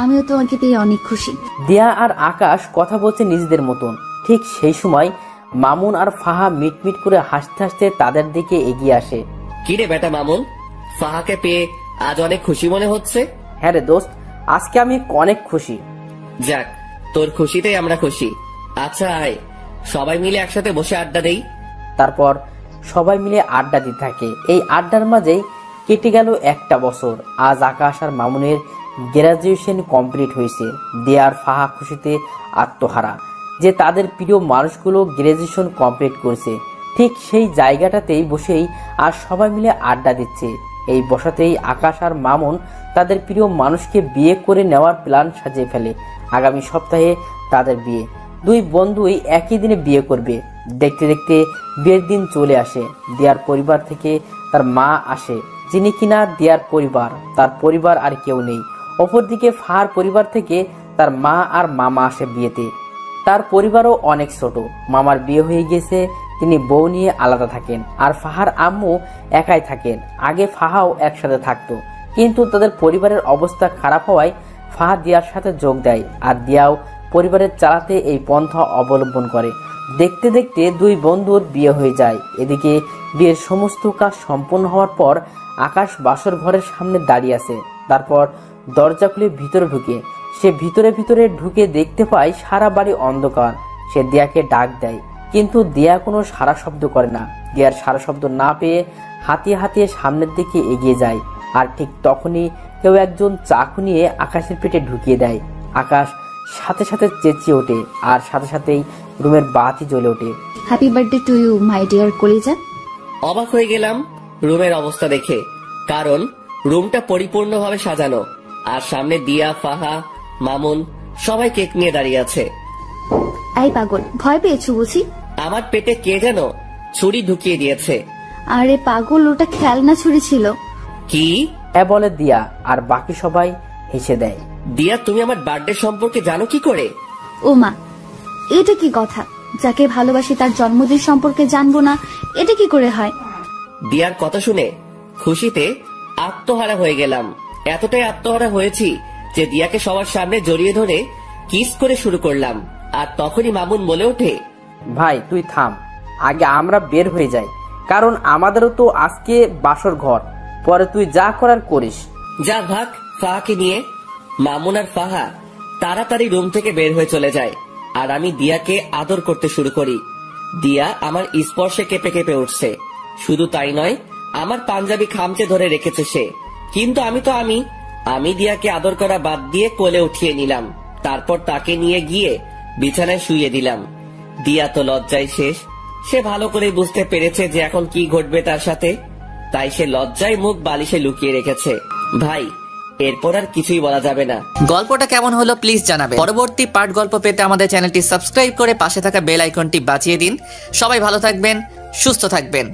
আমিও তোমাকে পেয়ে অনেক খুশি। দিয়া আর আকাশ কথা বলছে নিজেদের মতন। ঠিক সেই সময় মামুন আর ফাহা মিটমিট করে হাসতে হাসতে তাদের দিকে এগিয়ে আসে। কিরে বেটা মামুন, ফাহাকে পেয়ে আজ অনেক খুশি মনে হচ্ছে? হ্যাঁ রে দোস্ত, আজকে আমি অনেক খুশি। যাক, তোর খুশিতেই আমরা খুশি। আচ্ছা আয়, সবাই মিলে একসাথে বসে আড্ডা দেই। তারপর সবাই মিলে আড্ডা দিতে থাকে। এই আড্ডার মাঝেই কেটে গেল একটা বছর। আজ আকাশ আর মামুনের গ্রাজুয়েশন কমপ্লিট হয়েছে। দিয়া আর ফাহা খুশিতে আত্মহারা যে তাদের প্রিয় মানুষগুলো গ্রাজুয়েশন কমপ্লিট করছে। ঠিক সেই জায়গাটাতেই বসেই আর সবাই মিলে আড্ডা দিচ্ছে। এই বসাতেই আকাশ আর মামুন তাদের প্রিয় মানুষকে বিয়ে করে নেওয়ার প্ল্যান সাজিয়ে ফেলে। আগামী সপ্তাহে তাদের বিয়ে। দুই বন্ধুই একই দিনে বিয়ে করবে। দেখতে দেখতে বিয়ের দিন চলে আসে। দিয়ার পরিবার থেকে তার মা আসে, যিনি কিনা দিয়ার পরিবার, তার পরিবার আর কেউ নেই। অপরদিকে ফাহার পরিবার থেকে তার মা আর মামা আসে বিয়েতে। তার পরিবারও অনেক ছোট। মামার বিয়ে হয়ে গেছে, তিনি বউ নিয়ে আলাদা থাকেন। আর ফাহার আম্মু একাই থাকেন। আগে ফাহাও একসাথে থাকতো, কিন্তু তাদের পরিবারের অবস্থা খারাপ হওয়ায় ফাহা দিয়ার সাথে যোগ দেয়। আর দিয়াও পরিবারের চালাতে এই পন্থা অবলম্বন করে। দেখতে দেখতে দুই বন্ধুর বিয়ে হয়ে যায়। এদিকে বিয়ের সমস্ত কাজ সম্পন্ন হওয়ার পর আকাশ বাসর ঘরের সামনে দাঁড়িয়ে আছে। তারপর দরজা খুলে ভিতরে ঢুকে সে ভিতরে ঢুকে দেখতে পায় সারা বাড়ি অন্ধকার। সে দিয়াকে ডাক দেয়, কিন্তু দিয়া কোনো সারা শব্দ করে না। দিয়ার সারা শব্দ না পেয়ে হাতিয়ে হাতিয়ে সামনের দিকে এগিয়ে যায়। আর ঠিক তখনই কেউ একজন চাকু নিয়ে আকাশের পেটে ঢুকিয়ে দেয়। আকাশ সাথে সাথে চেঁচিয়ে ওঠে, আর সাথে সাথেই রুমের বাতি জ্বলে ওঠে। Happy birthday to you my dear কলিজা। অবাক হয়ে গেলাম রুমের অবস্থা দেখে, কারণ রুমটা পরিপূর্ণভাবে সাজানো, আর সামনে দিয়া, ফাহা, মামুন সবাই কেক নিয়ে দাঁড়িয়ে আছে। এই পাগল, ভয় পেয়েছো বুঝি? আমার পেটে কে যেন ছুরি ঢুকিয়ে দিয়েছে। আরে পাগল, ওটা খেলনা ছুরি ছিল। কি? বলে দিয়া, আর বাকি সবাই হেসে দেয়। দিয়া, তুমি আমার বার্থডে সম্পর্কে জানো কি করে? ও মা, এটা কি কথা? যাকে ভালোবাসি তার জন্মদিন সম্পর্কে জানবো না, এটা কি করে হয়? দিয়ার কথা শুনে খুশিতে আত্মহারা হয়ে গেলাম। এতটাই আত্মহারা হয়েছি যে দিয়াকে সবার সামনে জড়িয়ে ধরে কিস করে শুরু করলাম। আর তখনই মামুন বলে ওঠে, ভাই তুই থাম, আগে আমরা বের হয়ে যাই, কারণ আমাদেরও তো আজকে বাসর ঘর, পরে তুই যা করার করিস। যা ভাগ ফাহাকে নিয়ে। মামুন আর ফাহা তাড়াতাড়ি রুম থেকে বের হয়ে চলে যায়, আর আমি দিয়াকে আদর করতে শুরু করি। দিয়া আমার স্পর্শে কেঁপে কেঁপে উঠছে। শুধু তাই নয়, আমার পাঞ্জাবি খামচে ধরে রেখেছে সে। কিন্তু আমি দিয়াকে আদর করা বাদ দিয়ে কোলে উঠিয়ে নিলাম। তারপর তাকে নিয়ে গিয়ে বিছানায় শুইয়ে দিলাম। দিয়া তো লজ্জায় শেষ। সে ভালো করে বুঝতে পেরেছে যে এখন কি ঘটবে তার সাথে, তাই সে লজ্জায় মুখ বালিশে লুকিয়ে রেখেছে। ভাই, এরপর আর কিছুই বলা যাবে না। গল্পটা কেমন হলো প্লিজ জানাবেন। পরবর্তী পার্ট গল্প পেতে আমাদের চ্যানেলটি সাবস্ক্রাইব করে পাশে থাকা বেল আইকনটি বাজিয়ে দিন। সবাই ভালো থাকবেন, সুস্থ থাকবেন।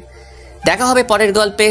দেখা হবে পরের গল্পে।